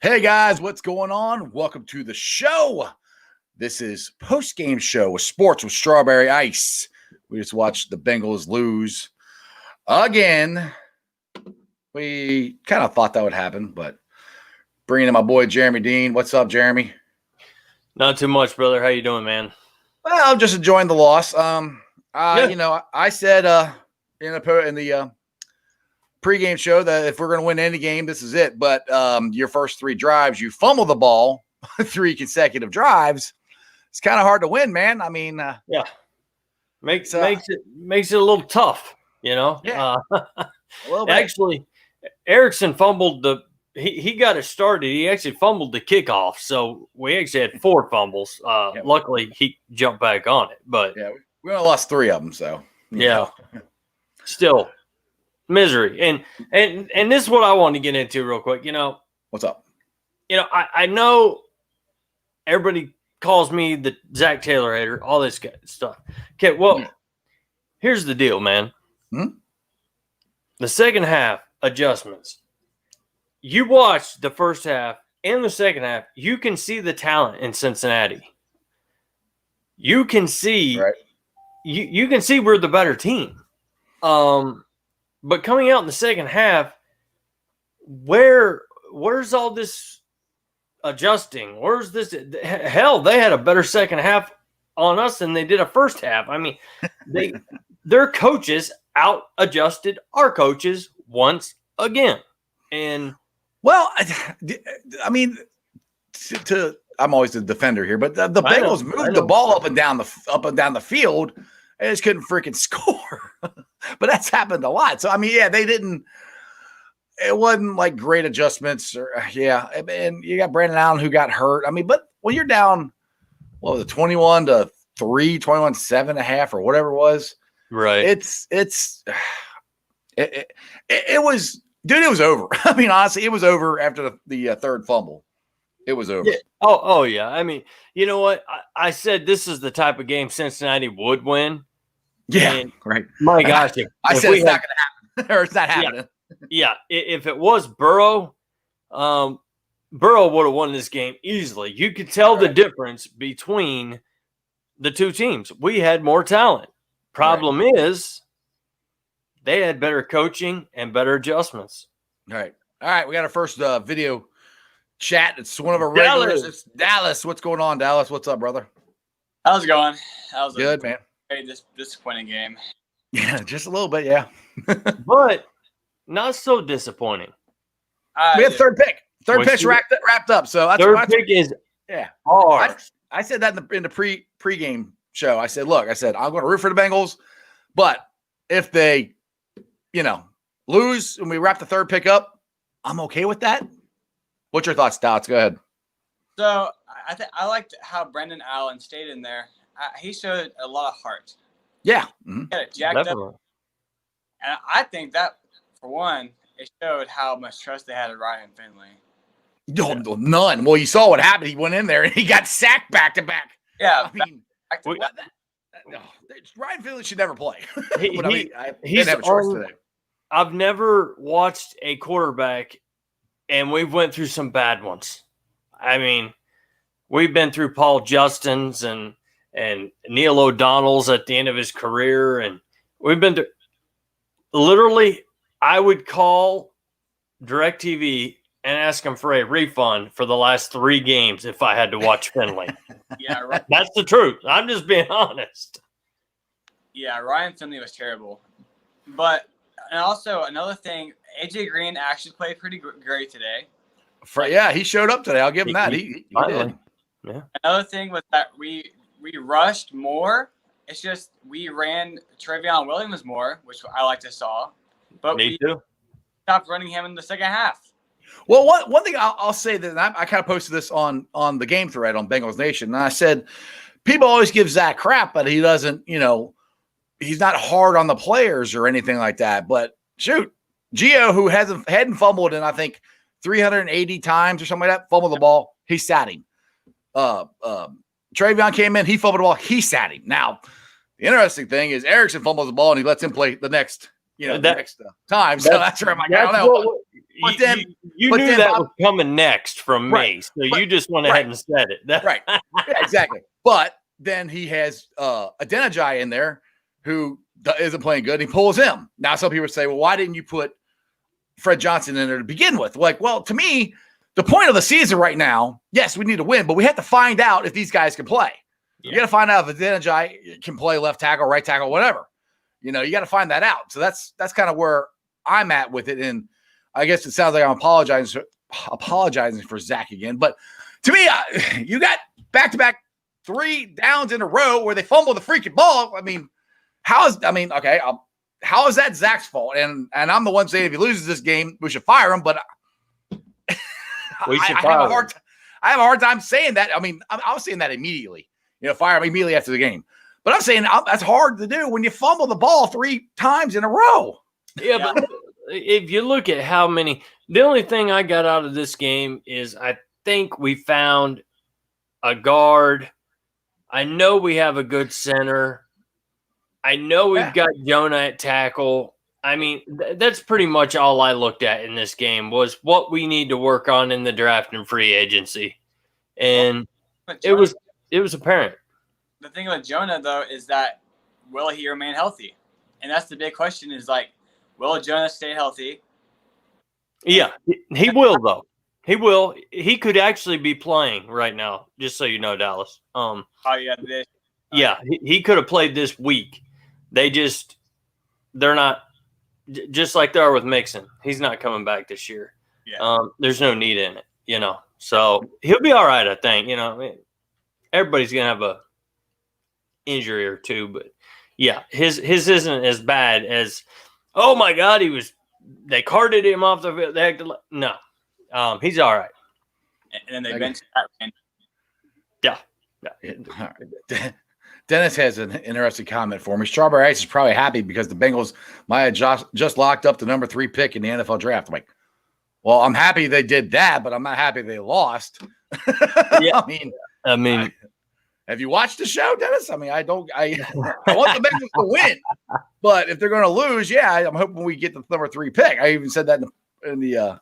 Hey guys, what's going on? Welcome to the show. This is post-game show with sports with Strawberry Ice. We just watched the Bengals lose again. We kind of thought that would happen, but bringing in my boy Jeremy Dean. What's up, Jeremy? Not too much, brother. How you doing, man? Well, I'm just enjoying the loss. I said in the pregame show that if we're going to win any game, this is it. But your first three drives, you fumble the ball 3 consecutive drives. It's kind of hard to win, man. I mean, yeah, makes it a little tough, you know. Yeah, a little bit. Actually, Erickson fumbled he got it started. He actually fumbled the kickoff, so we actually had 4 fumbles. Luckily, he jumped back on it, but yeah, we only lost 3 of them. So yeah, still. Misery. And this is what I want to get into real quick. You know, what's up? You know, I know everybody calls me the Zach Taylor hater, all this stuff. Okay, well, here's the deal, man. The second half adjustments. You watch the first half and the second half, you can see the talent in Cincinnati. You can see you can see we're the better team. But coming out in the second half, where's all this adjusting? Where's this? Hell, they had a better second half on us than they did a first half. I mean, their coaches out adjusted our coaches once again. And well, I mean, I'm always the defender here, but the Bengals moved the ball up and down the field. They just couldn't freaking score. But that's happened a lot. So, I mean, yeah, it wasn't like great adjustments. And you got Brandon Allen who got hurt. I mean, but when you're down, what was it, 21-3, 21-7.5 or whatever it was. Right. It was over. I mean, honestly, it was over after the third fumble. It was over. Yeah. Oh, yeah. I mean, you know what? I said this is the type of game Cincinnati would win. Yeah, and right. My gosh. I said it's not going to happen, or it's not happening. Yeah. If it was Burrow, Burrow would have won this game easily. You could tell the difference between the two teams. We had more talent. Problem is, they had better coaching and better adjustments. All right. We got our first video chat. It's one of our regulars. It's Dallas. What's going on, Dallas? What's up, brother? How's it going? How's good, man? Disappointing game. Yeah, just a little bit, yeah. But not so disappointing. We had third pick. Third pitch wrapped up. So that's third pick is hard. I said that in the pregame show. I said, look, I'm going to root for the Bengals, but if they, lose and we wrap the third pick up, I'm okay with that. What's your thoughts, Dallas? Go ahead. So I liked how Brendan Allen stayed in there. He showed a lot of heart. Yeah. He got it jacked up. And I think that, for one, it showed how much trust they had in Ryan Finley. No, none. Well, you saw what happened. He went in there and he got sacked back to back. Yeah. I mean, Ryan Finley should never play. I didn't have a choice today. I've never watched a quarterback, and we've went through some bad ones. I mean, we've been through Paul Justin's and Neil O'Donnell's at the end of his career. And we've been to literally, I would call DirecTV and ask them for a refund for the last 3 games if I had to watch Finley. Yeah, right. That's the truth. I'm just being honest. Yeah, Ryan Finley was terrible. But, and also another thing, AJ Green actually played pretty great today. He showed up today. I'll give him that. He did. Yeah. Another thing was that we rushed more. It's just we ran Travion Williams more, which I like to saw. But we stopped running him in the second half. Well, one thing I'll say that I kind of posted this on the game thread on Bengals Nation, and I said people always give Zach crap, but he doesn't, he's not hard on the players or anything like that. But shoot, Gio, who hadn't fumbled in I think 380 times or something like that, fumbled the ball, he sat him. Travion came in, he fumbled the ball, he sat him. Now, the interesting thing is Erickson fumbles the ball and he lets him play the next, next time. So that's where I'm like, I don't know. you knew that was coming next from me, so you just went ahead and said it. Right. Yeah, exactly. But then he has Adeniji in there who isn't playing good. And he pulls him. Now, some people say, well, why didn't you put Fred Johnson in there to begin with? Like, well, to me, the point of the season right now, yes, we need to win, but we have to find out if these guys can play. Yeah. You got to find out if Adeniji can play left tackle, right tackle, whatever. You know, you got to find that out. So that's kind of where I'm at with it. And I guess it sounds like I'm apologizing for Zach again. But to me, you got back-to-back 3 downs in a row where they fumble the freaking ball. I mean, how is that Zach's fault? And I'm the one saying if he loses this game, we should fire him. But I have a hard time saying that. I mean, I was saying that immediately. You know, fire him immediately after the game. But I'm saying that's hard to do when you fumble the ball 3 times in a row. Yeah, but if you look at how many – the only thing I got out of this game is I think we found a guard. I know we have a good center. I know we've got Jonah at tackle. I mean, that's pretty much all I looked at in this game was what we need to work on in the draft and free agency. And it was apparent. The thing with Jonah, though, is that will he remain healthy? And that's the big question is, like, will Jonah stay healthy? Yeah, he will, though. He will. He could actually be playing right now, just so you know, Dallas. Yeah, he could have played this week. They're not, just like they are with Mixon. He's not coming back this year. Yeah. There's no need in it, you know. So he'll be all right, I think. You know, everybody's going to have a injury or two, but yeah, his isn't as bad as, oh my God, they carted him off the field. They acted like, no, he's all right. And then they benched that. Yeah. Dennis has an interesting comment for me. Strawberry Ice is probably happy because the Bengals might have just locked up the number 3 pick in the NFL draft. I'm like, well, I'm happy they did that, but I'm not happy they lost. Yeah. I mean, have you watched the show, Dennis? I mean, I want the Bengals to win, but if they're going to lose, yeah, I'm hoping we get the number 3 pick. I even said that in the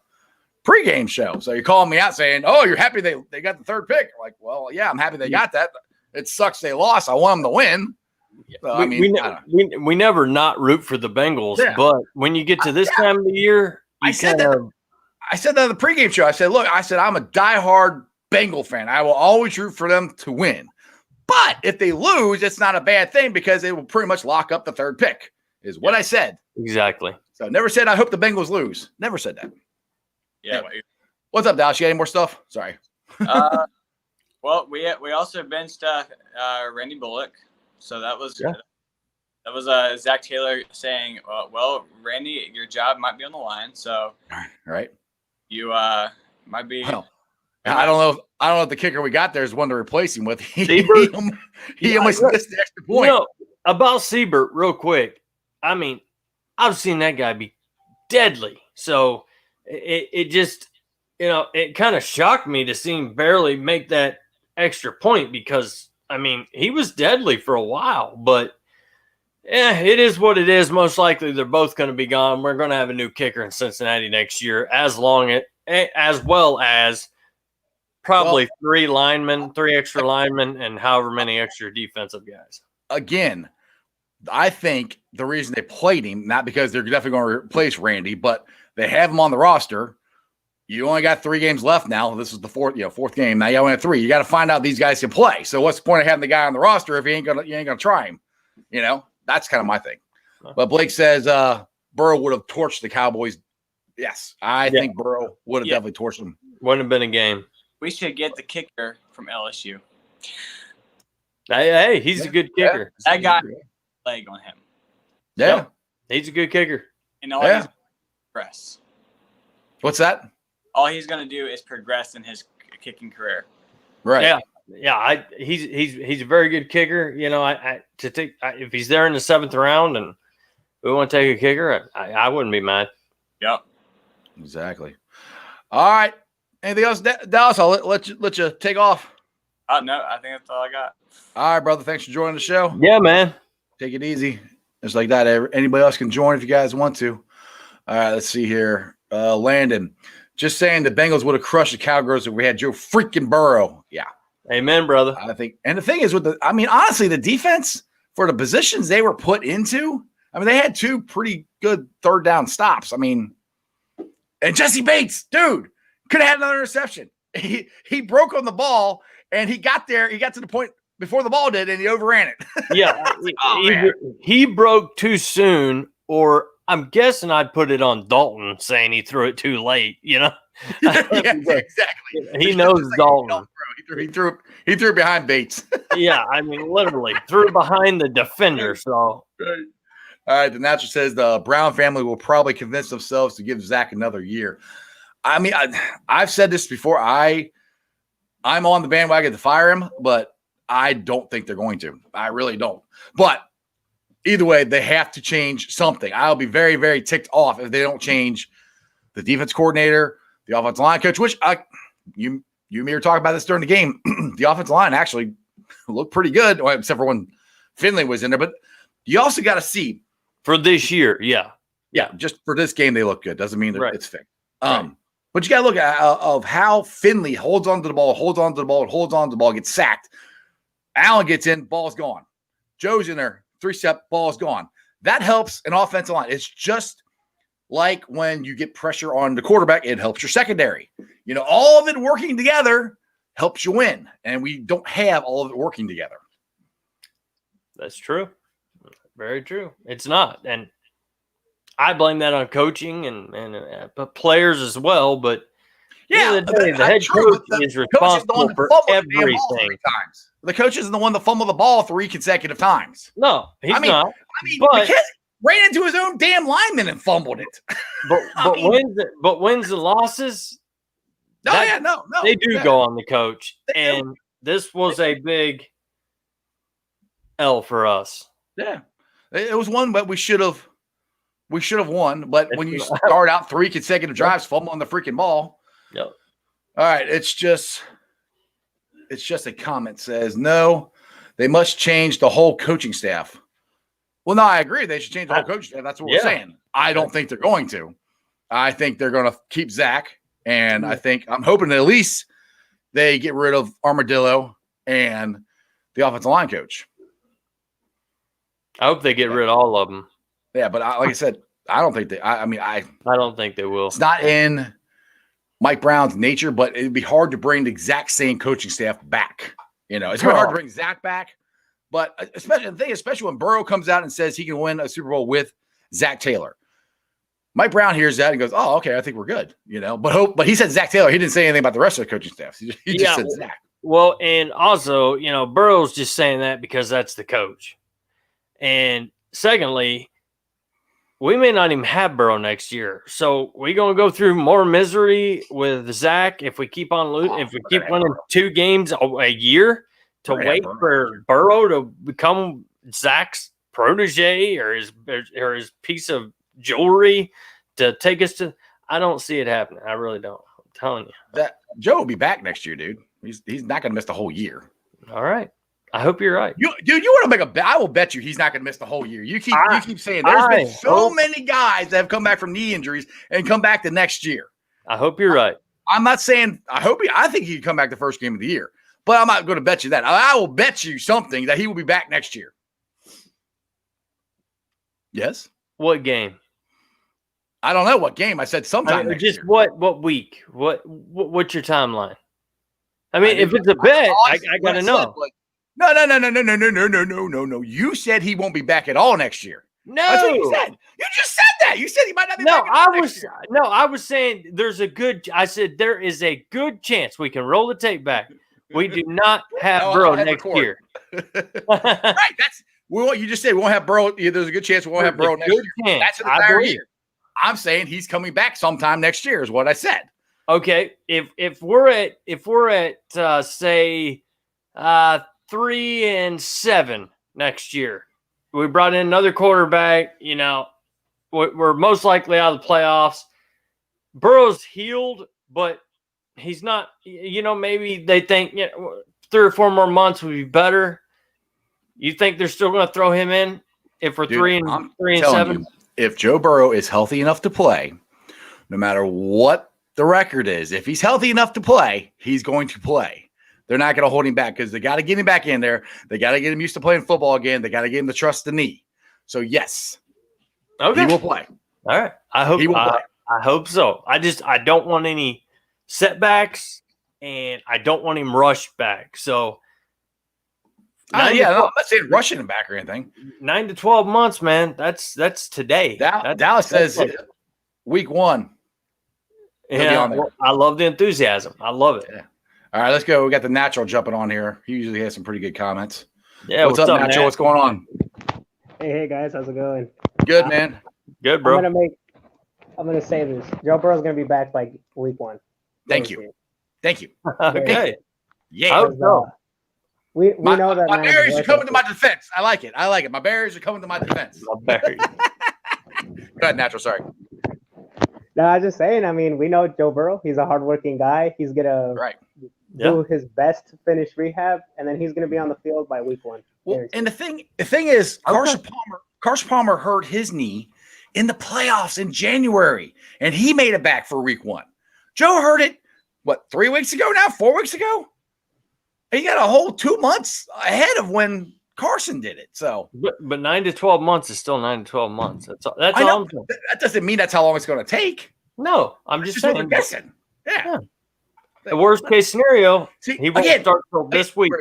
pregame show. So you're calling me out saying, oh, you're happy they got the 3rd pick. I'm like, well, yeah, I'm happy they got that. It sucks they lost. I want them to win. So, we never not root for the Bengals, but when you get to this time of the year, I said that in the pregame show. I said, look, I'm a diehard Bengal fan. I will always root for them to win. But if they lose, it's not a bad thing because it will pretty much lock up the 3rd pick, is what I said. Exactly. So never said I hope the Bengals lose. Never said that. Yeah. Anyway. What's up, Dallas? You got any more stuff? Sorry. Well, we also benched Randy Bullock, so that was Zach Taylor saying, well, Randy, your job might be on the line, so right, you might be. Well, I don't know if the kicker we got there is one to replace him with. He almost missed the extra point. You know, about Siebert, real quick. I mean, I've seen that guy be deadly, so it just, you know, it kind of shocked me to see him barely make that extra point because, I mean, he was deadly for a while, but it is what it is. Most likely they're both going to be gone. We're going to have a new kicker in Cincinnati next year, as well as probably 3 extra linemen, and however many extra defensive guys. Again, I think the reason they played him, not because they're definitely going to replace Randy, but they have him on the roster. You only got 3 games left now. This is the 4th game. Now you only have 3. You got to find out these guys can play. So what's the point of having the guy on the roster if you ain't gonna try him? You know, that's kind of my thing. But Blake says Burrow would have torched the Cowboys. Yes, I think Burrow would have definitely torched them. Wouldn't have been a game. We should get the kicker from LSU. Hey, he's a good kicker. That guy leg on him. Yeah, yep. He's a good kicker. And all he's progress. What's that? All he's going to do is progress in his kicking career. Right. Yeah. He's a very good kicker. You know, if he's there in the 7th round and we want to take a kicker, I wouldn't be mad. Yep. Exactly. All right. Anything else, Dallas? I'll let you take off. No, I think that's all I got. All right, brother. Thanks for joining the show. Yeah, man. Take it easy. Just like that. Anybody else can join if you guys want to. All right, let's see here. Landon, just saying the Bengals would have crushed the Cowgirls if we had Joe freaking Burrow. Yeah. Amen, brother. I think, and the thing is honestly, the defense for the positions they were put into, they had 2 pretty good third down stops. And Jesse Bates, dude, could have had another interception. He broke on the ball and he got to the point before the ball did and he overran it. Yeah. He broke too soon, or I'm guessing I'd put it on Dalton saying he threw it too late, Yeah, exactly. He knows Dalton. He threw it behind Bates. Yeah, literally threw it behind the defender. So, all right. The Natural says the Brown family will probably convince themselves to give Zach another year. I've said this before. I'm on the bandwagon to fire him, but I don't think they're going to. I really don't. But either way, they have to change something. I'll be very, very ticked off if they don't change the defense coordinator, the offensive line coach, which you and me were talking about this during the game. The offensive line actually looked pretty good, except for when Finley was in there. But you also got to see. For this year, yeah. Yeah, just for this game, they look good. Doesn't mean that it's fixed. Right. But you got to look at of how Finley holds on to the ball, gets sacked. Allen gets in, ball's gone. Joe's in there, 3-step, ball's gone. That helps an offensive line. It's just like when you get pressure on the quarterback, it helps your secondary. All of it working together helps you win. And we don't have all of it working together. That's true. Very true. It's not. And I blame that on coaching and players as well. But yeah, the head coach is responsible for everything. The coach isn't the one that fumbled the ball 3 consecutive times. No, he's not. But the kid ran into his own damn lineman and fumbled it. But wins and losses. No. They do go on the coach, and this was a big L for us. Yeah, it was one, but we should have won. But when you start out 3 consecutive drives, fumbling the freaking ball. Yep. All right, it's just a comment says no, they must change the whole coaching staff. Well, no, I agree. They should change the whole coaching staff. That's what we're saying. I don't think they're going to. I think they're going to keep Zach, and I'm hoping that at least they get rid of Armadillo and the offensive line coach. I hope they get rid of all of them. Yeah, but like I said, I don't think they. I don't think they will. It's not in Mike Brown's nature, but it'd be hard to bring the exact same coaching staff back. It's going to be hard to bring Zach back, but especially when Burrow comes out and says he can win a Super Bowl with Zach Taylor. Mike Brown hears that and goes, "Oh, okay, I think we're good." But he said Zach Taylor. He didn't say anything about the rest of the coaching staff. He just said Zach. Well, and also, Burrow's just saying that because that's the coach. And secondly, we may not even have Burrow next year. So we're going to go through more misery with Zach if we keep on losing, if we keep winning 2 games a year to wait for Burrow to become Zach's protege or his piece of jewelry to take us to. I don't see it happening. I really don't. I'm telling you. That Joe will be back next year, dude. He's not going to miss the whole year. All right. I hope you're right. You want to make a bet? I will bet you he's not going to miss the whole year. You keep saying there's been so many guys that have come back from knee injuries and come back the next year. I hope you're right. I'm not saying I think he can come back the first game of the year, but I'm not going to bet you that. I will bet you something that he will be back next year. Yes. What game? I don't know what game. I said sometime next year. What week? What's your timeline? If it's a bet, I got to know. No. You said he won't be back at all next year. No. That's what you said. You just said that. You said he might not be back at all next year. No, I was saying I said there is a good chance we can roll the tape back. We do not have Burrow next year. Right. That's what you just said. We won't have Burrow. There's a good chance we won't have Burrow next year. That's an entire year. I'm saying he's coming back sometime next year is what I said. Okay. If we're at say 3-7 next year. We brought in another quarterback. We're most likely out of the playoffs. Burrow's healed, but he's not. Maybe they think 3 or 4 more months would be better. You think they're still going to throw him in if we're 3-7? if Joe Burrow is healthy enough to play, no matter what the record is, if he's healthy enough to play, he's going to play. They're not going to hold him back because they got to get him back in there. They got to get him used to playing football again. They got to get him to trust the knee. So, yes, he will play. All right. I hope he will play. I hope so. I don't want any setbacks, and I don't want him rushed back. So, I'm not saying rushing him back or anything. 9 to 12 months, man. That's today. Dallas says week 1. Yeah, well, I love the enthusiasm. I love it. Yeah. All right, let's go. We got the Natural jumping on here. He usually has some pretty good comments. Yeah, what's up, Natural? Man? What's going on? Hey guys, how's it going? Good, man. Good, bro. I'm gonna say this. Joe Burrow's gonna be back by week 1. Thank you. Okay. Yeah. We know that my Bears are coming to my defense. I like it. My Bears are coming to my defense. My Bears. Go ahead, Natural. Sorry. No, I was just saying. I mean, we know Joe Burrow. He's a hardworking guy. He's gonna do his best to finish rehab, and then he's gonna be on the field by week 1. Well, and the thing is, Carson Palmer hurt his knee in the playoffs in January, and he made it back for week 1. Joe hurt it, 3 weeks ago now? 4 weeks ago? He got a whole 2 months ahead of when Carson did it. So, but 9 to 12 months is still 9 to 12 months. That's all I'm saying. That doesn't mean that's how long it's going to take. No, I'm just saying. Guessing. Yeah. The worst case scenario, he won't start till this week,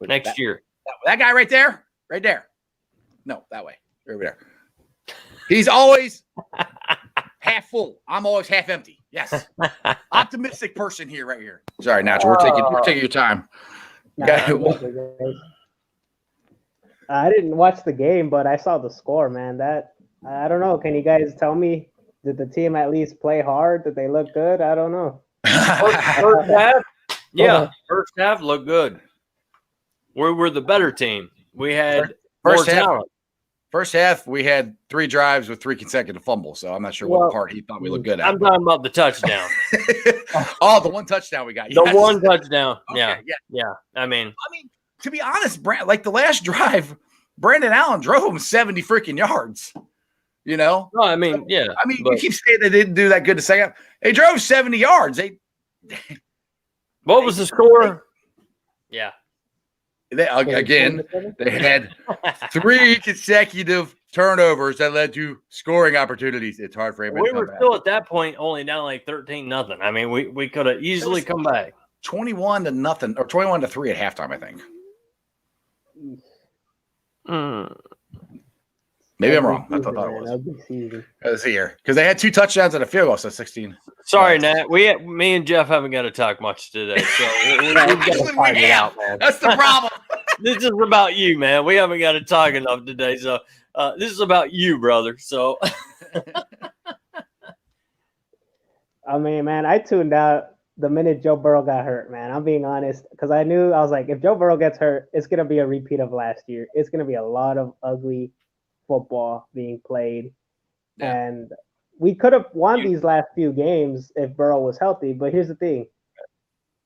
next year. That guy right there. No, that way. Over there. He's always half full. I'm always half empty. Yes. Optimistic person here, right here. Sorry, Natural. We're taking your time. I didn't watch the game, but I saw the score, man. I don't know. Can you guys tell me, did the team at least play hard? Did they look good? I don't know. First half? Yeah. First half looked good. We were the better team. We had more talent. First half, we had 3 drives with 3 consecutive fumbles, so I'm not sure what part he thought we looked good at. I'm talking about the touchdown. The one touchdown we got. The one touchdown. Okay, yeah. I mean, to be honest, like the last drive, Brandon Allen drove him 70 freaking yards. You know? No, I mean, yeah. You keep saying they didn't do that good the second. They drove 70 yards. What was the score? Yeah. They had 3 consecutive turnovers that led to scoring opportunities. It's hard for anybody. We were still at that point only down like 13-0. I mean, we could have easily come back 21-0 or 21-3 at halftime. I think. Maybe I'm wrong. I thought it was. Let's see here because they had 2 touchdowns and a field goal, so 16. Sorry, Nat. Me and Jeff haven't got to talk much today, so we've got to find it out, man. That's the problem. This is about you, man. We haven't got to talk enough today, so this is about you, brother. So, I mean, man, I tuned out the minute Joe Burrow got hurt, man. I'm being honest because I was like, if Joe Burrow gets hurt, it's gonna be a repeat of last year. It's gonna be a lot of ugly football being played, and we could have won these last few games if Burrow was healthy. But here's the thing: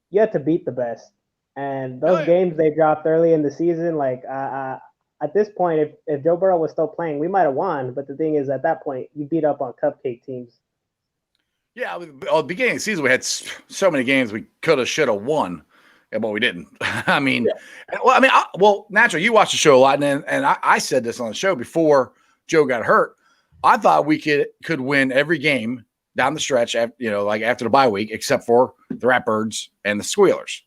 you have to beat the best, and those games they dropped early in the season, like at this point, if Joe Burrow was still playing, we might have won. But the thing is, at that point, you beat up on cupcake teams. Yeah, at the beginning of the season, we had so many games we could have, should have won, but we didn't. I mean, Natural, you watch the show a lot, and I said this on the show before Joe got hurt. I thought we could win every game down the stretch, like after the bye week, except for the Ratbirds and the Squealers.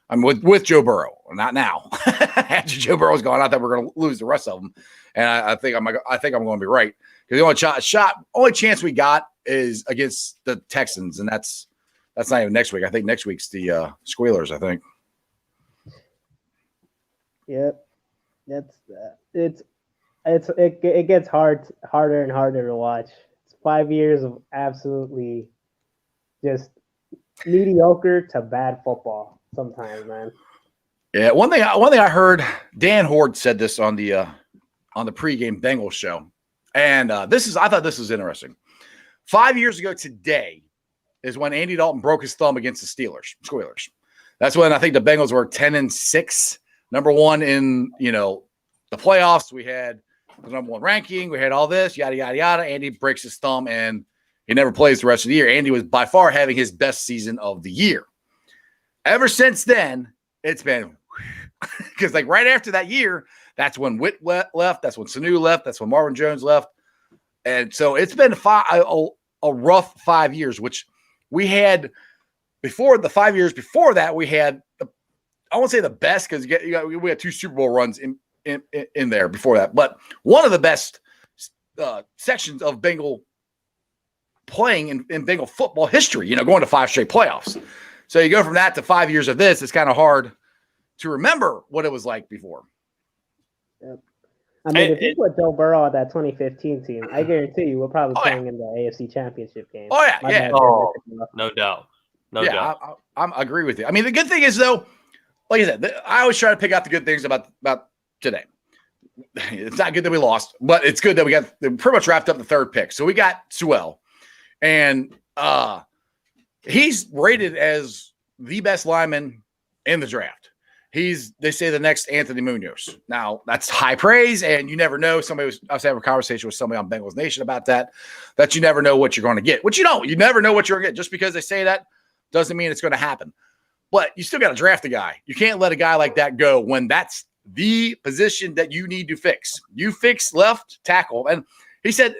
I mean, with Joe Burrow, not now. After Joe Burrow's gone, I thought we were going to lose the rest of them, and I think I'm going to be right because the only chance we got is against the Texans, and that's not even next week. I think next week's the Squealers. I think. Yep, it gets harder and harder to watch. It's 5 years of absolutely just mediocre to bad football sometimes, man. Yeah, one thing I heard, Dan Horde said this on the pregame Bengals show, and I thought this was interesting. 5 years ago today is when Andy Dalton broke his thumb against the Squealers. That's when I think the Bengals were 10-6, number 1 in the playoffs. We had the number 1 ranking. We had all this, yada, yada, yada. Andy breaks his thumb and he never plays the rest of the year. Andy was by far having his best season of the year. Ever since then, it's been because like right after that year, that's when Witt left. That's when Sanu left. That's when Marvin Jones left. And so it's been a rough 5 years, which we had before. The 5 years before that, we had, I won't say the best because we had 2 Super Bowl runs in there before that, but one of the best sections of Bengal playing in Bengal football history, going to 5 straight playoffs. So you go from that to 5 years of this, it's kind of hard to remember what it was like before. Yep. I mean, if you put Joe Burrow on that 2015 team, I guarantee you we're probably playing in the AFC Championship game. Oh, yeah. No doubt. No doubt. I agree with you. I mean, the good thing is, though, like I said, I always try to pick out the good things about today. It's not good that we lost, but it's good that we pretty much wrapped up the 3rd pick. So we got Sewell, and he's rated as the best lineman in the draft. They say the next Anthony Munoz. Now that's high praise, and you never know. I was having a conversation with somebody on Bengals Nation about that you never know what you're going to get. Which you never know what you're going to get. Just because they say that doesn't mean it's going to happen. But you still got to draft a guy. You can't let a guy like that go when that's the position that you need to fix. You fix left tackle, and he said,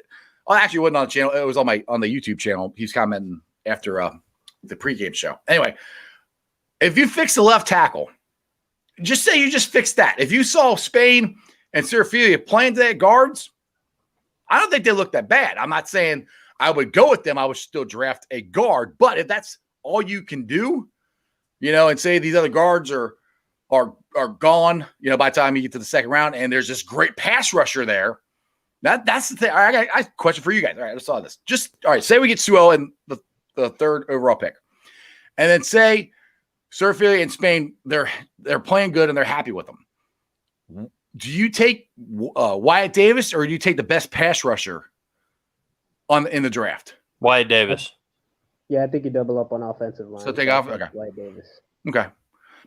actually, it wasn't on the channel. It was on the YouTube channel. He's commenting after the pregame show. Anyway, if you fix the left tackle. Just say you just fixed that. If you saw Spain and Serafilia playing today at guards, I don't think they look that bad. I'm not saying I would go with them. I would still draft a guard. But if that's all you can do, and say these other guards are gone, by the time you get to the 2nd round, and there's this great pass rusher there, that's the thing. I got a question for you guys. All right, let's saw this. Say we get Sewell in the 3rd overall pick, and then say Serafilia and Spain, they're playing good and they're happy with them. Do you take Wyatt Davis or do you take the best pass rusher in the draft? Wyatt Davis. Yeah, I think you double up on offensive line. So take off. Okay. Wyatt Davis. Okay.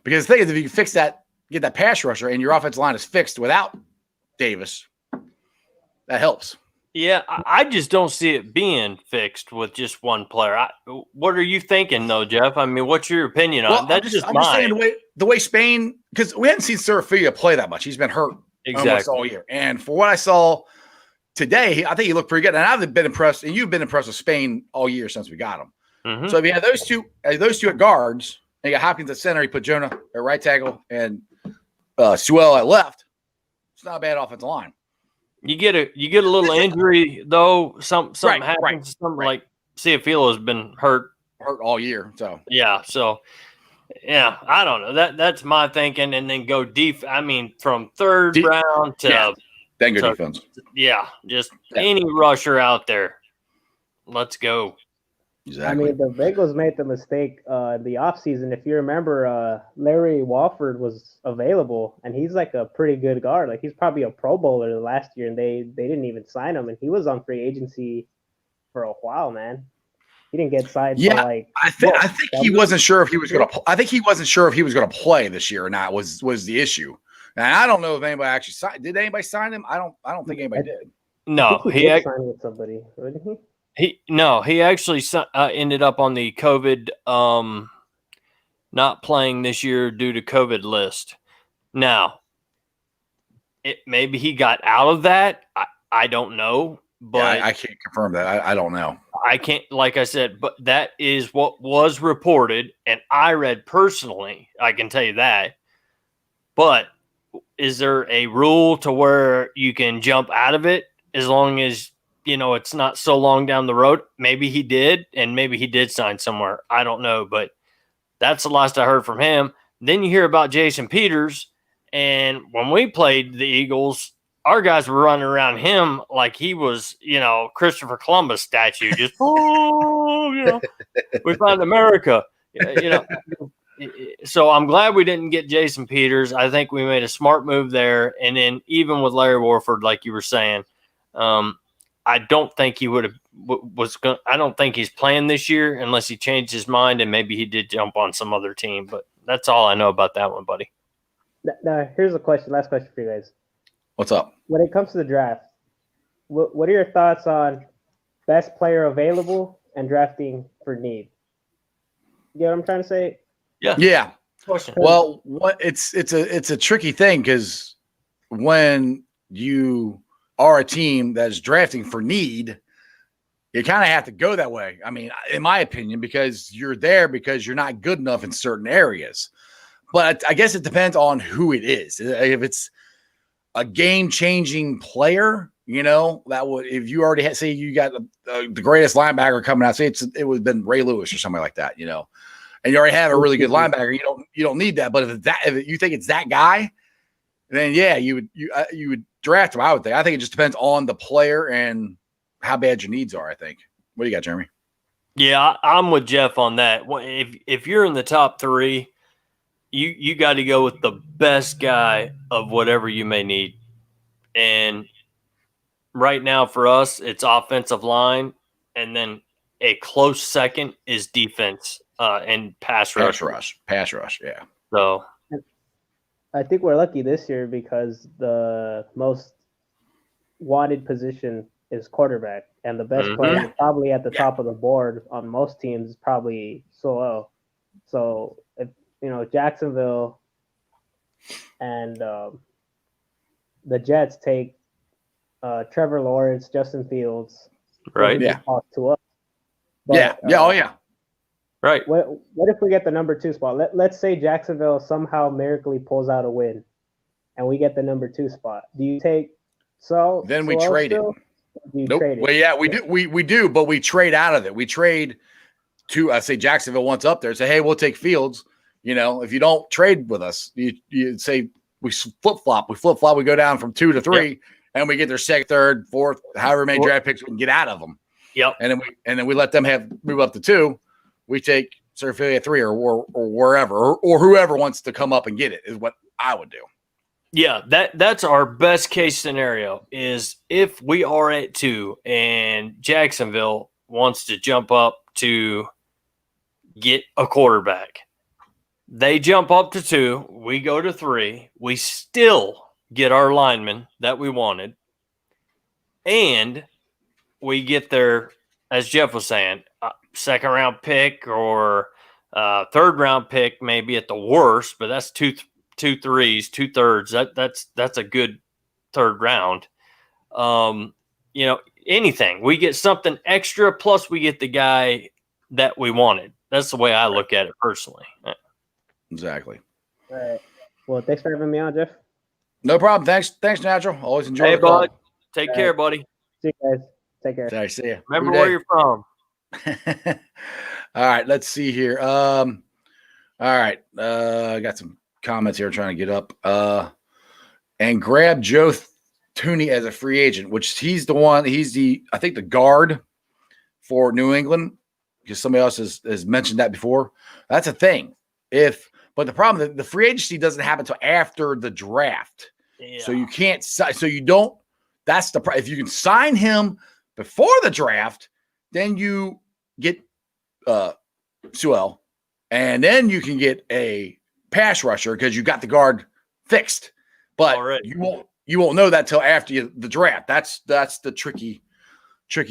Because the thing is, if you fix that, get that pass rusher, and your offensive line is fixed without Davis, that helps. Yeah, I just don't see it being fixed with just one player. What are you thinking, though, Jeff? I mean, what's your opinion on it? That's just mine. I'm just saying the way Spain, because we hadn't seen Serafilia play that much. He's been hurt almost all year. And for what I saw today, I think he looked pretty good. And I've been impressed, and you've been impressed with Spain all year since we got him. Mm-hmm. So if you have those two at guards, and you got Hopkins at center, you put Jonah at right tackle and Sewell at left, it's not a bad offensive line. You get a little injury though. Something happens. Like Ciafilo has been hurt all year. So yeah. So yeah, I don't know. That's my thinking. And then go deep. I mean, from 3rd round to then go defense. Yeah, just any rusher out there. Let's go. Exactly. I mean, the Bengals made the mistake in the offseason. If you remember, Larry Walford was available, and he's like a pretty good guard. Like, he's probably a Pro Bowler the last year, and they didn't even sign him, and he was on free agency for a while, man. He didn't get signed. Yeah, for like, I think he wasn't sure if he was going to. I think he wasn't sure if he was going to play this year or not. Was the issue? And I don't know if anybody actually signed. Did anybody sign him? I don't think anybody did. No, he did sign with somebody, didn't he? He actually ended up on the COVID not playing this year due to COVID list. Now, maybe he got out of that. I don't know, but I can't confirm that. I don't know. I can't, like I said, but that is what was reported, and I read personally. I can tell you that. But is there a rule to where you can jump out of it as long as it's not so long down the road? Maybe he did, and maybe he did sign somewhere. I don't know, but that's the last I heard from him. Then you hear about Jason Peters, and when we played the Eagles, our guys were running around him like he was, Christopher Columbus statue. Just, we found America, So I'm glad we didn't get Jason Peters. I think we made a smart move there. And then even with Larry Warford, like you were saying, I don't think he I don't think he's playing this year unless he changed his mind and maybe he did jump on some other team. But that's all I know about that one, buddy. Now, here's a question. Last question for you guys. What's up? When it comes to the draft, what are your thoughts on best player available and drafting for need? You get what I'm trying to say? Yeah. Question. Well, it's a tricky thing because when you are a team that's drafting for need, you kind of have to go that way. I mean, in my opinion, because you're there because you're not good enough in certain areas. But I guess it depends on who it is. If it's a game-changing player, that would, if you already had, say you got the greatest linebacker coming out, say it would have been Ray Lewis or something like that, and you already have a really good linebacker, you don't need that. But if you think it's that guy, then yeah, you would draft him. I would think. I think it just depends on the player and how bad your needs are. I think. What do you got, Jeremy? Yeah, I'm with Jeff on that. If you're in the top 3, you got to go with the best guy of whatever you may need. And right now for us, it's offensive line, and then a close second is defense and pass rush. Pass rush. Yeah. So I think we're lucky this year because the most wanted position is quarterback, and the best player probably at the top of the board on most teams is probably Sewell. So if Jacksonville and the Jets take Trevor Lawrence, Justin Fields, right? Yeah. To us. But, yeah. Right. What if we get the number 2 spot? Let's say Jacksonville somehow miraculously pulls out a win, and we get the number 2 spot. Do you take Then we trade it. Nope. Trade it? Well, yeah, we do, but we trade out of it. We trade to say Jacksonville wants up there. Say, hey, we'll take Fields. if you don't trade with us, you say we flip flop. We go down from 2 to 3, and we get their second, third, fourth, however many draft picks we can get out of them. Yep. And then we let them move up to 2. We take Surfilly at 3 or wherever or whoever wants to come up and get it is what I would do. Yeah, that's our best case scenario is if we are at 2 and Jacksonville wants to jump up to get a quarterback. They jump up to 2, we go to 3, we still get our lineman that we wanted, and we get their, as Jeff was saying, second round pick or third round pick maybe at the worst, but that's two threes, 2/3. That's a good third round. Anything. We get something extra, plus we get the guy that we wanted. That's the way I look at it personally. Exactly. All right. Well, thanks for having me on, Jeff. No problem. Thanks, Natural. Always enjoy Hey, the call. bud. Take care, buddy. See you guys. Take care. Sorry, see you. Remember where you're from. All right, let's see here. All right. I got some comments here I'm trying to get up. And grab Joe Thuney as a free agent, which he's I think the guard for New England, because somebody else has mentioned that before. That's a thing. But the problem, the free agency doesn't happen until after the draft. Yeah. So you can't, so you don't, that's the problem. If you can sign him before the draft, then you get Sewell, and then you can get a pass rusher because you got the guard fixed. But you won't know that till after the draft. That's the tricky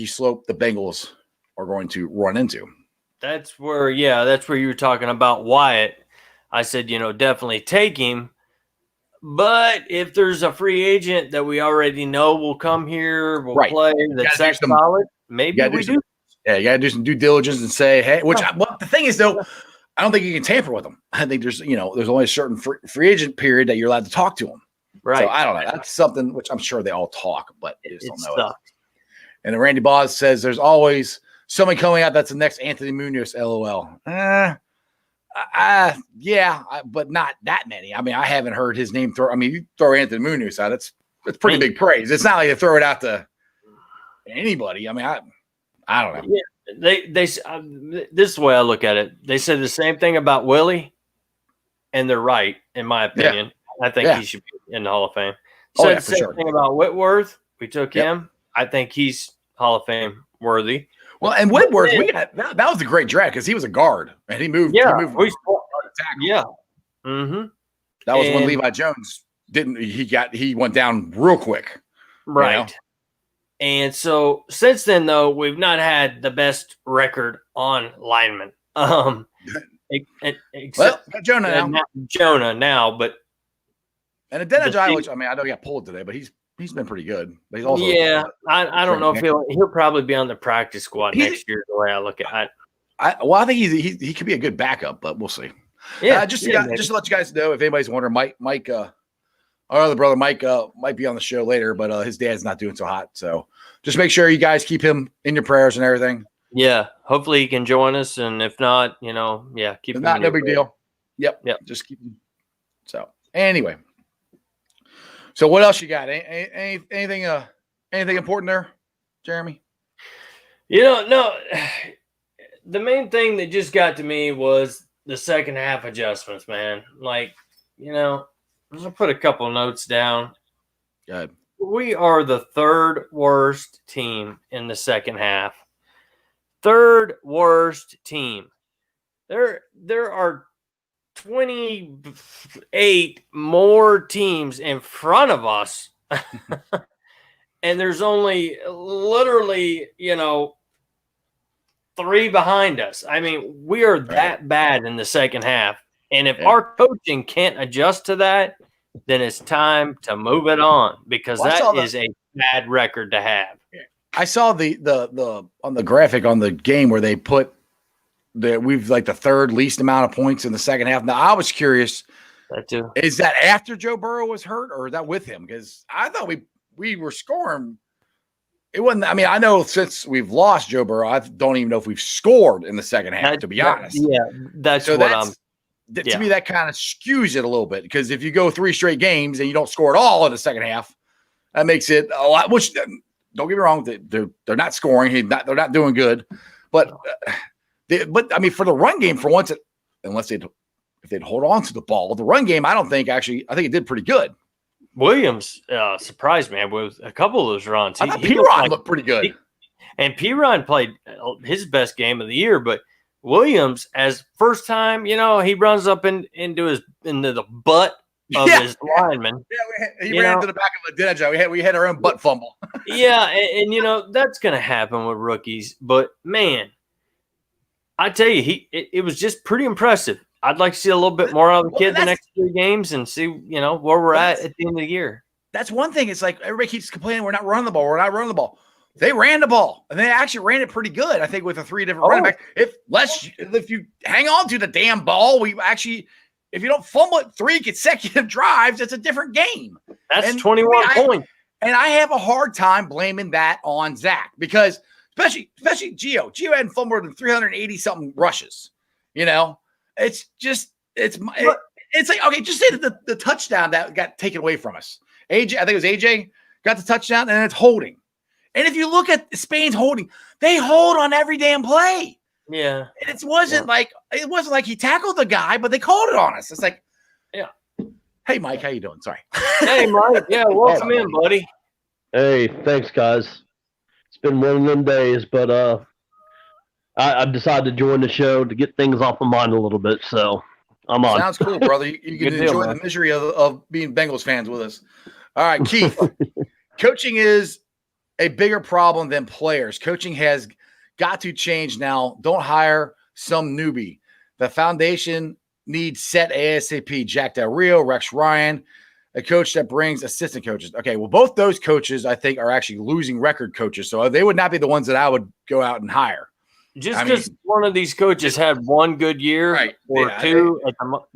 slope the Bengals are going to run into. That's where you were talking about Wyatt. I said, definitely take him. But if there's a free agent that we already know will come here, will play, that's solid, maybe we do. Yeah, you got to do some due diligence and say, hey, the thing is, though, I don't think you can tamper with them. I think there's only a certain free agent period that you're allowed to talk to them. Right. So I don't know. That's something which I'm sure they all talk, but they just don't know it. And then Randy Boz says there's always somebody coming out that's the next Anthony Munoz, LOL. But not that many. I mean, I haven't heard his name throw. I mean, you throw Anthony Munoz out, it's pretty big praise. It's not like they throw it out to anybody. I mean, I don't know. Yeah, they this is the way I look at it. They said the same thing about Willie, and they're right, in my opinion. Yeah. I think he should be in the Hall of Fame. Said the same thing about Whitworth. We took him. I think he's Hall of Fame worthy. Well, and Whitworth, that was a great draft because he was a guard and he moved. Yeah, he moved yeah. Mm-hmm. That was when Levi Jones he went down real quick. Right. You know? And so since then, though, we've not had the best record on linemen. Except Jonah now. Jonah now, but and Adeniji, which I know he got pulled today, but he's been pretty good. But he's also I don't know if he'll probably be on the practice squad next year. The way I look at it, I think he could be a good backup, but we'll see. Yeah, just to let you guys know, if anybody's wondering, Mike, our other brother Mike might be on the show later, but his dad's not doing so hot, so just make sure you guys keep him in your prayers and everything. Yeah, hopefully he can join us, and if not, keep him. Not no big deal. Yep. Just keep him. So anyway, so what else you got? Anything important there, Jeremy? No. The main thing that just got to me was the second half adjustments, man. Like, I'm gonna put a couple notes down. Go ahead. We are the third worst team in the second half. Third worst team. There are 28 more teams in front of us. And there's only literally, 3 behind us. I mean, we are that bad in the second half. And if our coaching can't adjust to that, then it's time to move it on, because that is a bad record to have. I saw the on the graphic on the game where they put we've like the third least amount of points in the second half. Now I was curious, that too. Is that after Joe Burrow was hurt, or is that with him? Because I thought we were scoring. It wasn't. I mean, I know since we've lost Joe Burrow, I don't even know if we've scored in the second half. To be honest, yeah, that's so what I'm. To me, that kind of skews it a little bit, because if you go 3 straight games and you don't score at all in the second half, that makes it a lot. Which, don't get me wrong, they're not scoring. They're not doing good, but I mean, for the run game, for once, if they'd hold on to the ball, the run game, I think it did pretty good. Williams surprised me with a couple of those runs. I thought P-Ron looked pretty good, and P-Ron played his best game of the year, but Williams, as first time, he runs up into the butt of his lineman. Yeah, he ran into the back of a Adeniji. We had our own butt fumble. Yeah, and that's going to happen with rookies. But man, I tell you, it was just pretty impressive. I'd like to see a little bit more out of the kid the next 3 games and see where we're at the end of the year. That's one thing. It's like everybody keeps complaining we're not running the ball. They ran the ball, and they actually ran it pretty good, I think, with the 3 different running backs. If you hang on to the damn ball, if you don't fumble it 3 consecutive drives, it's a different game. That's 21 points. And I have a hard time blaming that on Zach, because especially Gio. Gio hadn't fumbled more than 380-something rushes. It's like, okay, just say the touchdown that got taken away from us. I think it was AJ got the touchdown, and it's holding. And if you look at Spain's holding, they hold on every damn play. Yeah. And it wasn't like he tackled the guy, but they called it on us. It's like, yeah. Hey, Mike, how you doing? Sorry. Hey, Mike. Yeah, welcome in, buddy. Hey, thanks, guys. It's been one of them days, but I decided to join the show to get things off my mind a little bit, so I'm on. Sounds cool, brother. You can enjoy the misery of being Bengals fans with us. All right, Keith. Coaching is a bigger problem than players. Coaching has got to change now. Don't hire some newbie. The foundation needs set ASAP. Jack Del Rio, Rex Ryan, a coach that brings assistant coaches. Okay, well, both those coaches, I think, are actually losing record coaches, so they would not be the ones that I would go out and hire. Just because one of these coaches had one good year or 2,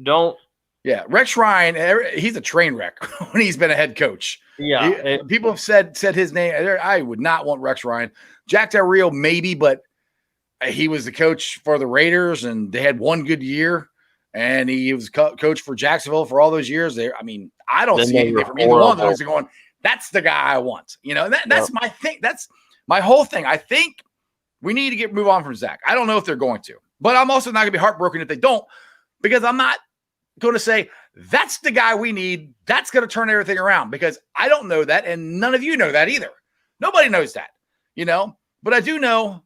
don't. Yeah, Rex Ryan, he's a train wreck when he's been a head coach. Yeah, people have said his name. I would not want Rex Ryan. Jack Del Rio, maybe, but he was the coach for the Raiders, and they had one good year, and he was coach for Jacksonville for all those years. I don't see anything from either one of those. They're going, that's the guy I want. That's my thing. That's my whole thing. I think we need to move on from Zach. I don't know if they're going to, but I'm also not going to be heartbroken if they don't, because I'm not going to say that's the guy we need. That's going to turn everything around, because I don't know that, and none of you know that either. Nobody knows that, But I do know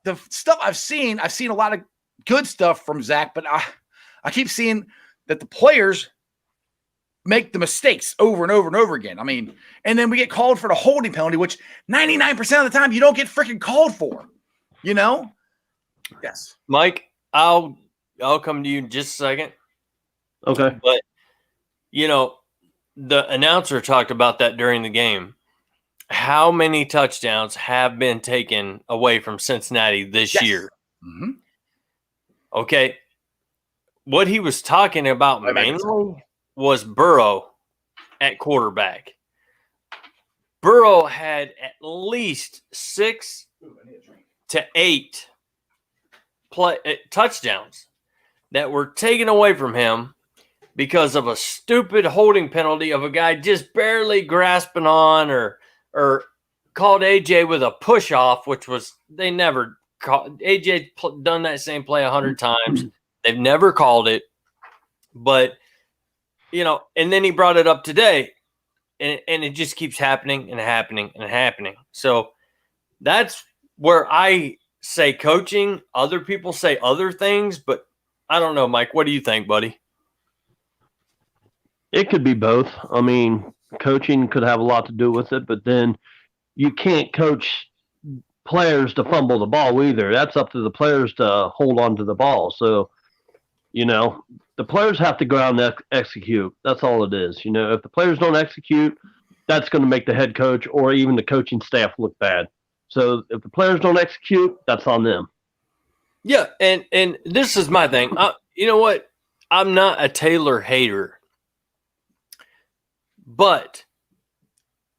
the stuff I've seen. I've seen a lot of good stuff from Zach, but I keep seeing that the players make the mistakes over and over and over again. I mean, and then we get called for the holding penalty, which 99% of the time you don't get freaking called for. You know? Yes. Mike, I'll come to you in just a second. Okay. But, the announcer talked about that during the game. How many touchdowns have been taken away from Cincinnati this year? Mm-hmm. Okay. What he was talking about mainly was Burrow at quarterback. Burrow had at least 6 to 8 touchdowns that were taken away from him because of a stupid holding penalty of a guy just barely grasping on or called AJ with a push off, which was they never called. AJ done that same play 100 times. They've never called it, but and then he brought it up today, and it just keeps happening and happening and happening. So that's where I say coaching. Other people say other things, but I don't know, Mike. What do you think, buddy? It could be both. I mean, coaching could have a lot to do with it, but then you can't coach players to fumble the ball either. That's up to the players to hold on to the ball. So, the players have to go out and execute. That's all it is. If the players don't execute, that's going to make the head coach or even the coaching staff look bad. So if the players don't execute, that's on them. Yeah, and this is my thing. You know what? I'm not a Taylor hater, but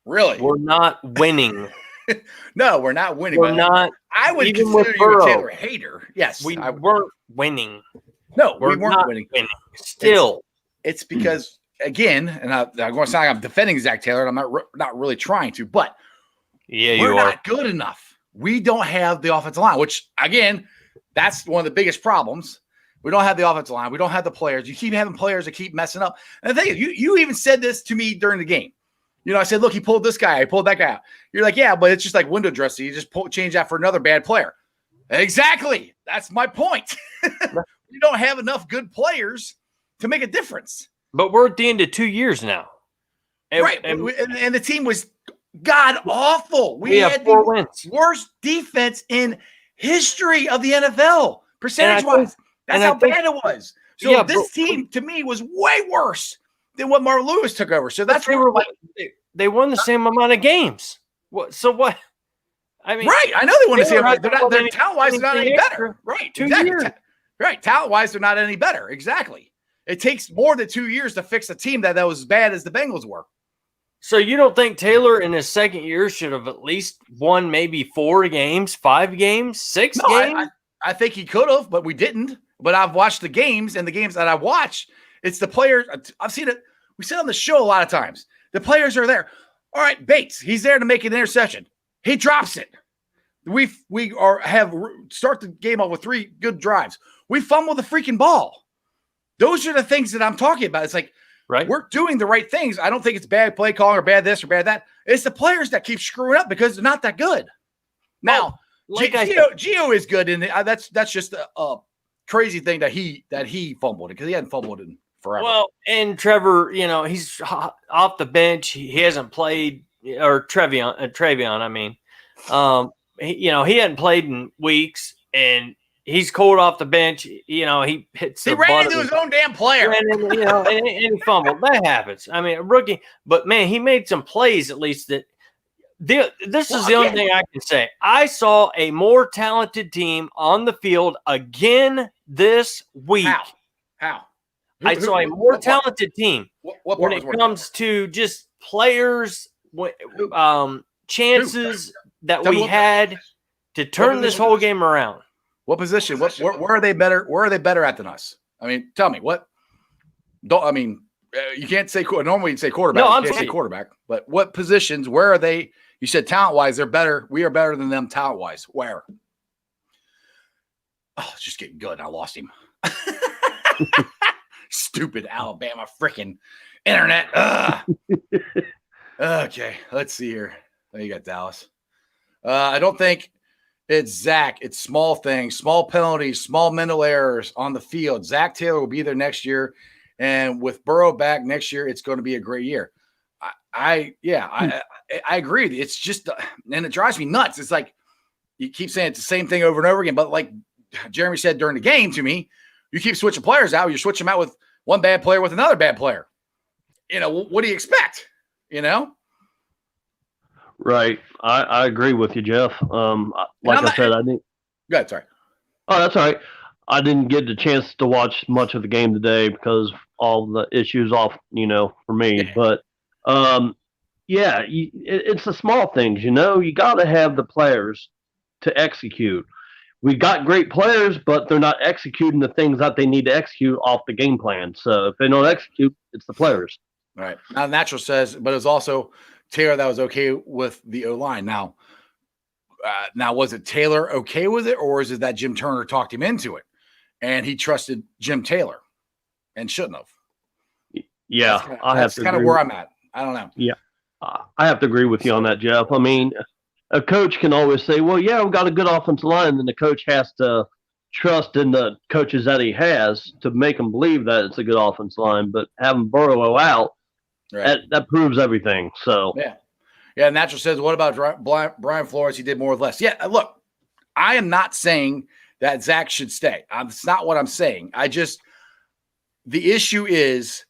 really, we're not winning. No, we're not winning. We're not. I would even consider with you a Burrow, Taylor hater. Yes, we weren't winning. No, we weren't not winning. Still, it's because again, and I'm going to sound like I'm defending Zach Taylor, and I'm not really trying to, but we're not good enough. We don't have the offensive line, which again, that's one of the biggest problems. We don't have the offensive line. We don't have the players. You keep having players that keep messing up. And the thing is, you even said this to me during the game. I said, look, he pulled this guy. He pulled that guy out. You're like, yeah, but it's just like window dressing. You just change that for another bad player. Exactly. That's my point. You don't have enough good players to make a difference. But we're at the end of 2 years now. Right. And the team was god-awful. We had 4 the wins. Worst defense in history of the NFL, percentage-wise. That's how bad it was. So this team, to me, was way worse than what Mark Lewis took over. So that's they won the same amount of games. So what? I mean, right. I know they won the same amount. They're talent-wise, they're not any better. Right. 2 years. Right. Talent-wise, they're not any better. Exactly. It takes more than 2 years to fix a team that was as bad as the Bengals were. So you don't think Taylor in his second year should have at least won maybe 4 games, 5 games, 6 games? I think he could have, but we didn't. But I've watched the games, and the games that I watch, it's the players. I've seen it. We sit on the show a lot of times. The players are there. All right, Bates, he's there to make an interception. He drops it. We start the game off with 3 good drives. We fumble the freaking ball. Those are the things that I'm talking about. It's like, right, we're doing the right things. I don't think it's bad play calling or bad this or bad that. It's the players that keep screwing up because they're not that good. Now, Gio is good, and that's just a crazy thing that he fumbled because he hadn't fumbled in forever. Well, and Trevor, he's off the bench. He hasn't played, or Travion. I mean, he hadn't played in weeks, and he's cold off the bench. He hits. He ran into his own damn player. And he fumbled. That happens. I mean, a rookie, but man, he made some plays at least that. This is the only thing I can say. I saw a more talented team on the field again this week. How? I saw a more talented team when it comes to just players, chances that we had to turn this whole game around. What position? Where are they better? Where are they better at than us? I mean, tell me what. You can't say normally you'd say quarterback. No, you can't say quarterback. But what positions? Where are they? You said talent-wise, they're better. We are better than them talent-wise. Where? Oh, it's just getting good. I lost him. Stupid Alabama freaking internet. Okay, let's see here. Oh, you got Dallas. I don't think it's Zach. It's small things, small penalties, small mental errors on the field. Zach Taylor will be there next year, And with Burrow back next year, it's going to be a great year. I agree. It's just, and it drives me nuts. It's like you keep saying it's the same thing over and over again. But like Jeremy said during the game to me, you keep switching players out. You switch them out with one bad player with another bad player. What do you expect? Right. I agree with you, Jeff. Like I said, I didn't. Go ahead, sorry. Oh, that's all right. I didn't get the chance to watch much of the game today because all the issues for me. Yeah. But it's the small things. You got to have the players to execute. We got great players, but they're not executing the things that they need to execute off the game plan. So if they don't execute, it's the players. Right. Now, Natural says, but it was also Taylor that was okay with the O-line. Now, was it Taylor okay with it, or is it that Jim Turner talked him into it, and he trusted Jim Taylor and shouldn't have? Yeah, that's kind of where I'm at. I don't know. Yeah, I have to agree with you on that, Jeff. I mean, a coach can always say, well, yeah, we've got a good offensive line, and the coach has to trust in the coaches that he has to make them believe that it's a good offensive line. But having Burrow out, right, that proves everything. So yeah. Natural says, what about Brian Flores? He did more with less. Yeah, look, I am not saying that Zach should stay. That's not what I'm saying. The issue is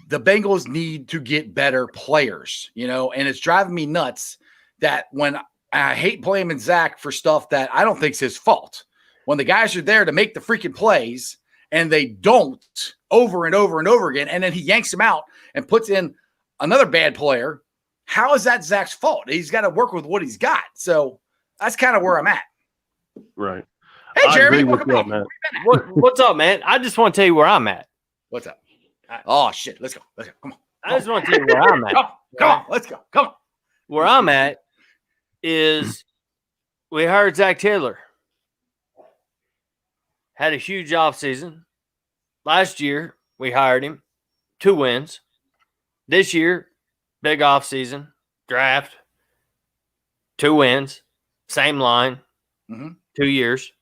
the Bengals need to get better players, and it's driving me nuts that when I hate blaming Zach for stuff that I don't think is his fault, when the guys are there to make the freaking plays and they don't over and over and over again, and then he yanks them out and puts in another bad player, how is that Zach's fault? He's got to work with what he's got. So that's kind of where I'm at. Right. Hey, Jeremy, what's up, man? I just want to tell you where I'm at. What's up? Oh, shit. Let's go. Come on. I just want to tell you where I'm at. Come on. Let's go. Come on. Where I'm at is we hired Zach Taylor. Had a huge offseason. Last year, we hired him. 2 wins. This year, big offseason. Draft. 2 wins. Same line. 2 years.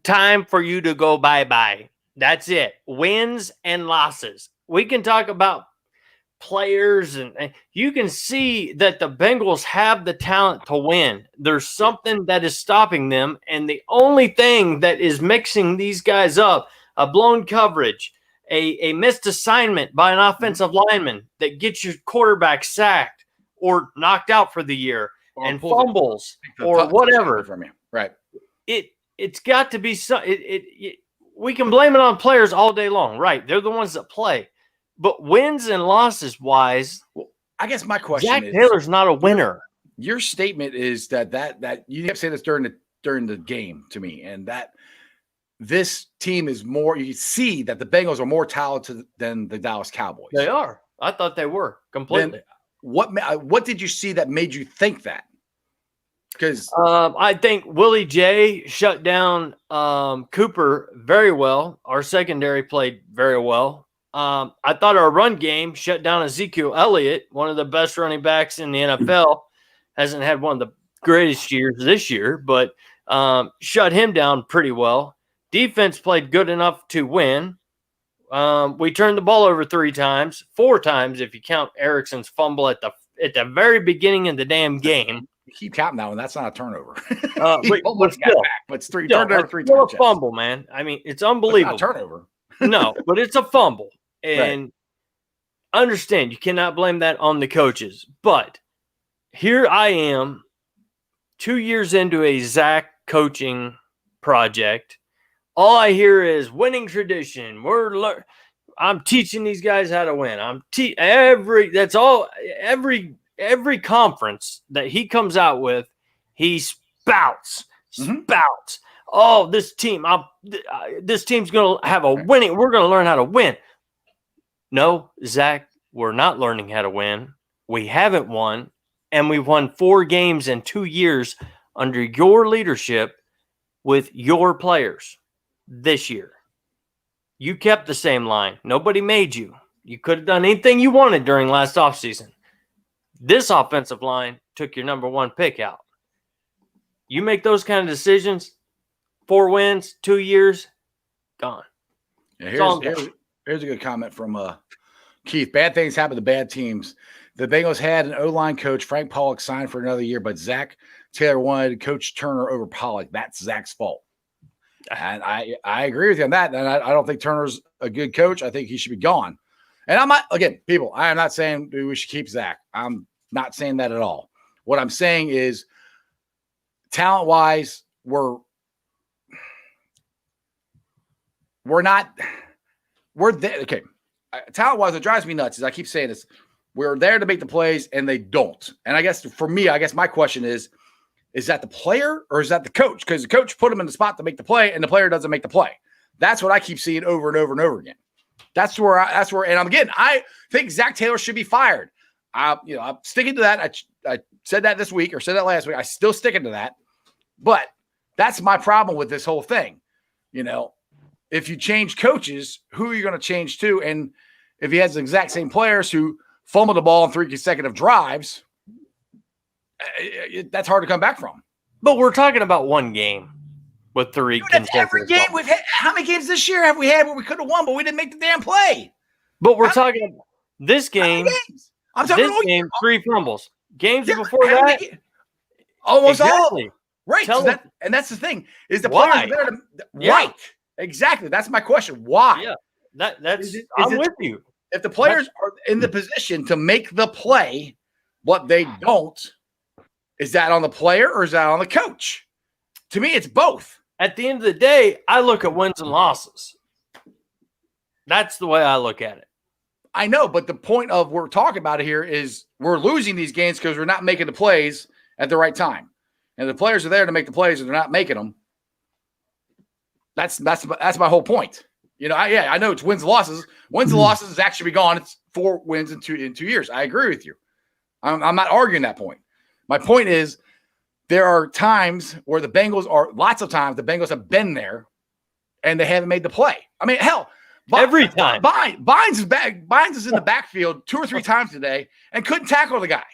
Time for you to go bye-bye. That's it. Wins and losses. We can talk about players, and you can see that the Bengals have the talent to win. There's something that is stopping them, and the only thing that is mixing these guys up, a blown coverage, a missed assignment by an offensive lineman that gets your quarterback sacked or knocked out for the year, and fumbles or whatever from you. Right. It's got to be we can blame it on players all day long. Right. They're the ones that play. But wins and losses wise, I guess my question Zach Taylor's not a winner. Your statement is that you have said this during the game to me, and that this team is more. You see that the Bengals are more talented than the Dallas Cowboys. They are. I thought they were completely. Then what did you see that made you think that? Because I think Willie J shut down Cooper very well. Our secondary played very well. I thought our run game shut down Ezekiel Elliott, one of the best running backs in the NFL. Hasn't had one of the greatest years this year, but shut him down pretty well. Defense played good enough to win. We turned the ball over 4 times if you count Erickson's fumble at the very beginning of the damn game. You keep counting that one. That's not a turnover. But it's 3 turned over 3 times. It's a fumble, man. I mean, it's unbelievable. It's not a turnover. No, but it's a fumble. And understand, you cannot blame that on the coaches. But here I am, 2 years into a Zach coaching project. All I hear is winning tradition. I'm teaching these guys how to win. Every conference that he comes out with, he spouts. Oh, this team's going to have a winning. We're going to learn how to win. No, Zach, we're not learning how to win. We haven't won, and we've won 4 games in 2 years under your leadership with your players this year. You kept the same line. Nobody made you. You could have done anything you wanted during last offseason. This offensive line took your number 1 pick out. You make those kind of decisions, 4 wins, 2 years, gone. Yeah, here's a good comment from Keith. Bad things happen to bad teams. The Bengals had an O-line coach, Frank Pollock, signed for another year, but Zach Taylor wanted Coach Turner over Pollock. That's Zach's fault. And I agree with you on that. And I don't think Turner's a good coach. I think he should be gone. And I'm not, again, people, I am not saying we should keep Zach. I'm not saying that at all. What I'm saying is talent-wise, we're there. Okay. Talent-wise, it drives me nuts. As I keep saying this, we're there to make the plays, and they don't. And I guess for me, my question is that the player or is that the coach? Because the coach put him in the spot to make the play, and the player doesn't make the play. That's what I keep seeing over and over and over again. That's where, and again, I think Zach Taylor should be fired. I'm sticking to that. I said that this week or said that last week. I still sticking to that. But that's my problem with this whole thing. If you change coaches, who are you going to change to? And if he has the exact same players who fumbled the ball in 3 consecutive drives, that's hard to come back from. But we're talking about one game with 3 consecutive. Every game we've had. How many games this year have we had where we could have won, but we didn't make the damn play? But we're talking this game. I'm talking this game, 3 fumbles. Games before that, almost exactly. all. Right. And that's the thing is the Why? players are there to right. Exactly. That's my question. Why? Yeah. I'm with you. If the players are in the position to make the play, but they don't, is that on the player or is that on the coach? To me, it's both. At the end of the day, I look at wins and losses. That's the way I look at it. I know, but the point of we're talking about here is we're losing these games because we're not making the plays at the right time. And the players are there to make the plays and they're not making them. That's my whole point. I know it's wins and losses. Wins and losses is actually gone. It's 4 wins in 2 years. I agree with you. I'm not arguing that point. My point is there are times where lots of times the Bengals have been there and they haven't made the play. I mean, hell, every time. Bynes is in the backfield 2 or 3 times today and couldn't tackle the guy.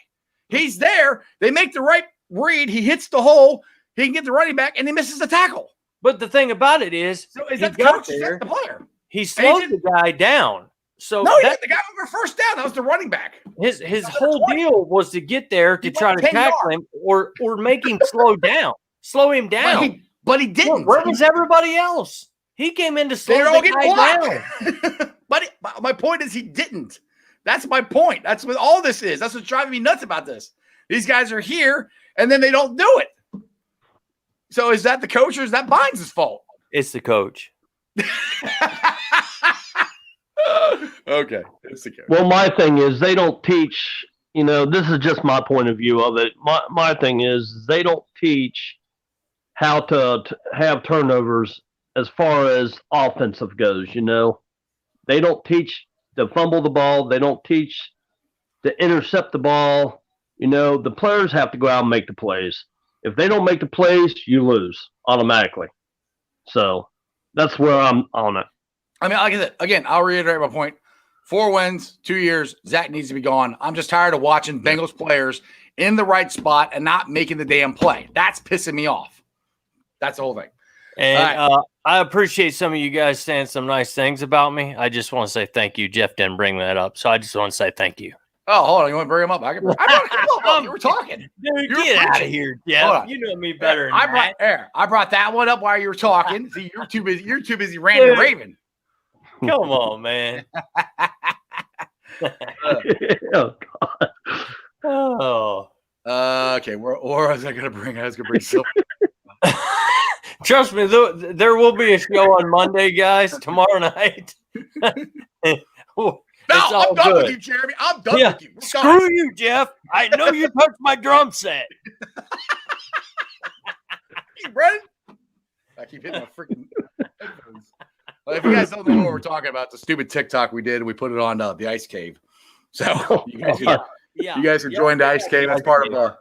He's there. They make the right read. He hits the hole. He can get the running back, and he misses the tackle. But the thing about it is that the coach? Is that the player? He slowed the guy down. So the guy over first down. That was the running back. His whole deal was to get there to try to tackle him or make him slow him down. But he didn't. Where was everybody else? He came in to slow the guy down. But my point is he didn't. That's my point. That's what all this is. That's what's driving me nuts about this. These guys are here, and then they don't do it. So is that the coach or is that Bynes' fault? It's the coach. Okay. It's the coach. Well, my thing is they don't teach, this is just my point of view of it. My thing is they don't teach how to have turnovers as far as offensive goes, They don't teach to fumble the ball. They don't teach to intercept the ball. The players have to go out and make the plays. If they don't make the plays, you lose automatically. So that's where I'm on it. I mean, like I said, again, I'll reiterate my point. 4 wins, 2 years. Zach needs to be gone. I'm just tired of watching Bengals players in the right spot and not making the damn play. That's pissing me off. That's the whole thing. And I appreciate some of you guys saying some nice things about me. I just want to say thank you. Jeff didn't bring that up, so I just want to say thank you. Oh, hold on. You want to bring him up? I brought him up. You were talking. Dude, get out of here, Jeff. You know me better than that. I brought that one up while you were talking. See, you're too busy. You're too busy ranting raving. Come on, man. Oh, God. Oh. Okay. Or was I going to bring? I was going to bring Silver. Trust me, there will be a show on Monday, guys. Tomorrow night. No, I'm done with you, Jeremy. I'm done with you. Screw you, Jeff. I know you touched my drum set. Hey, Brent. I keep hitting my freaking headphones. Well, if you guys don't know what we're talking about, the stupid TikTok we did, we put it on the Ice Cave. So you guys can join the Ice Cave. That's part of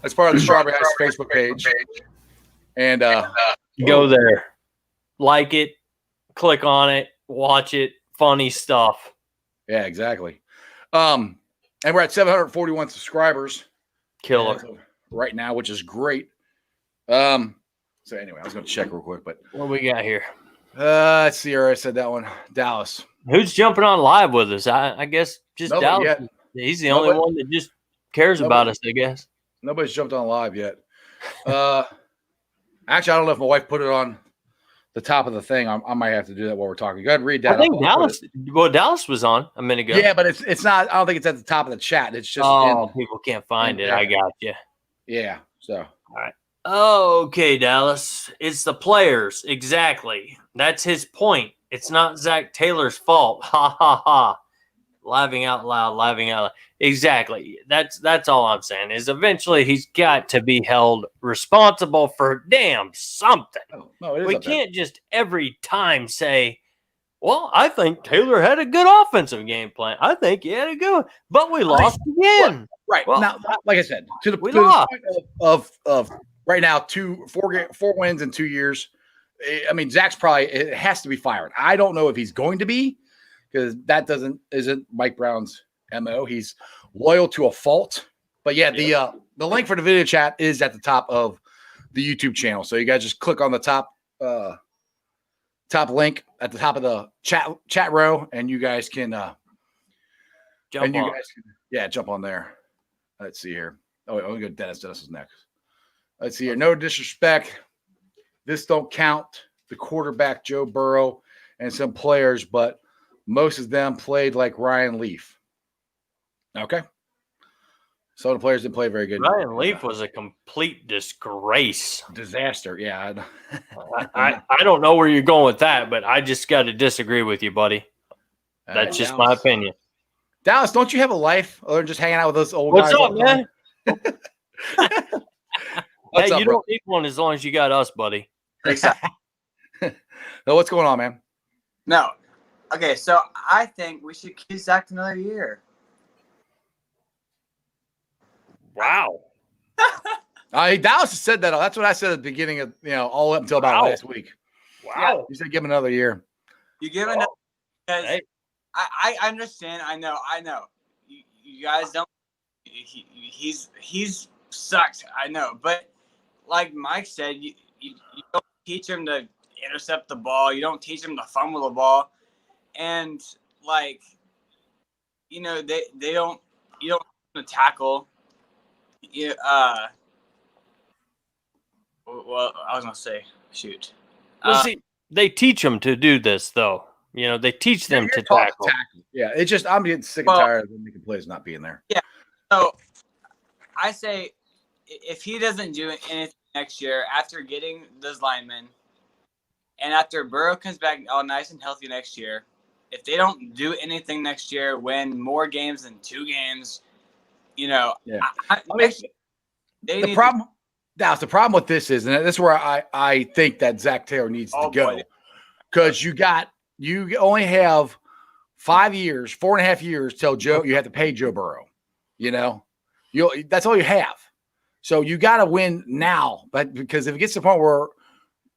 the Strawberry Ice Facebook page. And go there, like it, click on it, watch it. Funny stuff. Yeah, exactly. And we're at 741 subscribers. Killer. Right now, which is great. So anyway, I was going to check real quick, but what we got here? Let's see. I said that one. Dallas. Who's jumping on live with us? I guess just Nobody Dallas. yet. He's the only one that just cares about us, I guess. Nobody's jumped on live yet. Actually, I don't know if my wife put it on the top of the thing. I might have to do that while we're talking. Go ahead and read that. I think Dallas was on a minute ago. Yeah, but it's not. I don't think it's at the top of the chat. It's just people can't find it. I got you. Yeah. So all right. Okay, Dallas. It's the players. Exactly. That's his point. It's not Zach Taylor's fault. Ha ha ha. Laughing out loud. Exactly. That's all I'm saying is eventually he's got to be held responsible for damn something. No, it is. We can't just every time say, well, I think Taylor had a good offensive game plan. I think he had a good one, but we lost again. Right. Well, now, like I said, to the point of right now, 4 wins in 2 years. I mean, Zach's it has to be fired. I don't know if he's going to be, because that isn't Mike Brown's MO. He's loyal to a fault. But yeah, the link for the video chat is at the top of the YouTube channel. So you guys just click on the top link at the top of the chat row, and you guys can jump on there. Let's see here. Oh, we go Dennis. Dennis is next. Let's see here. No disrespect. This don't count the quarterback Joe Burrow and some players, but most of them played like Ryan Leaf. Okay. So the players didn't play very good. Ryan Leaf was a complete disgrace. Disaster. Yeah. I don't know where you're going with that, but I just got to disagree with you, buddy. That's just my opinion. Dallas, don't you have a life other than just hanging out with those old guys? What's up, man? What's up, you don't need one as long as you got us, buddy. Exactly. So what's going on, man? No. Okay, so I think we should keep Zach another year. Wow. Dallas has said that. That's what I said at the beginning of, all up until about last week. Wow. You said give him another year. You give him another because I understand. I know. You guys don't. He's sucked. I know, but like Mike said, you don't teach him to intercept the ball. You don't teach him to fumble the ball, and they don't. You don't tackle. Yeah. Well, I was gonna say, shoot. Well, see, they teach them to do this, though. They teach them to tackle. Yeah, it's just I'm getting sick and tired of them making plays not being there. Yeah. So I say if he doesn't do anything next year after getting those linemen, and after Burrow comes back all nice and healthy next year, if they don't do anything next year, win more games than 2 games, Yeah. The problem with this is, and this is where I think that Zach Taylor needs to go, because you only have 4.5 years till you have to pay Joe Burrow. That's all you have. So you got to win now, but because if it gets to the point where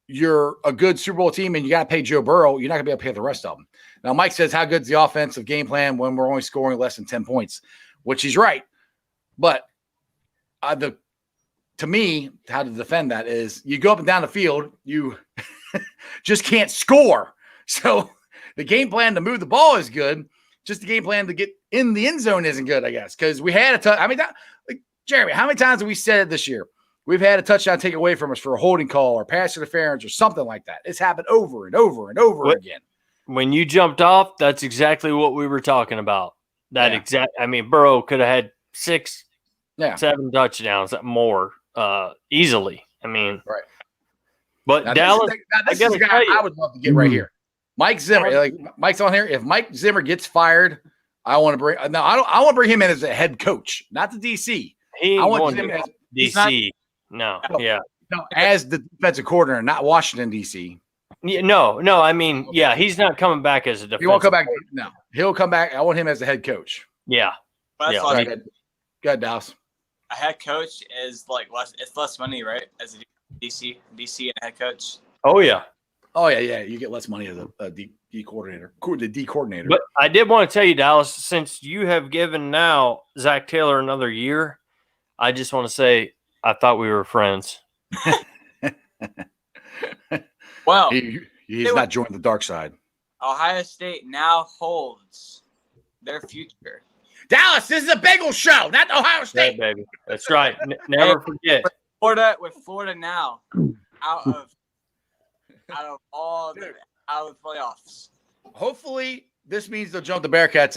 you're a good Super Bowl team and you got to pay Joe Burrow, you're not gonna be able to pay the rest of them. Now, Mike says, how good's the offensive game plan when we're only scoring less than 10 points, which he's right. But to me, how to defend that is you go up and down the field, you just can't score. So the game plan to move the ball is good. Just the game plan to get in the end zone isn't good, I guess, because we had Jeremy, how many times have we said it this year? We've had a touchdown taken away from us for a holding call or pass interference or something like that. It's happened over and over and over again. When you jumped off, that's exactly what we were talking about. Burrow could have had 6, 7 touchdowns more easily. Right. But now, Dallas, this is a guy I would love to get right here. Mike Zimmer, Mike's on here. If Mike Zimmer gets fired, I want to bring. I want to bring him in as a head coach, not the DC. I want him as DC. No, as the defensive coordinator, not Washington DC. Yeah, no. He's not coming back as a defensive. He won't come back. No, he'll come back. I want him as a head coach. Yeah. Well, Go ahead, Dallas. A head coach is less. It's less money, right? As a DC and a head coach. Oh yeah. You get less money as a D coordinator. The D coordinator. But I did want to tell you, Dallas, since you have given now Zach Taylor another year, I just want to say I thought we were friends. Well, you He's not joined the dark side. Ohio State now holds their future. Dallas, this is a Bengals show, not Ohio State. Yeah, baby. That's right. Never forget. With Florida now out of the playoffs. Hopefully, this means they'll jump the Bearcats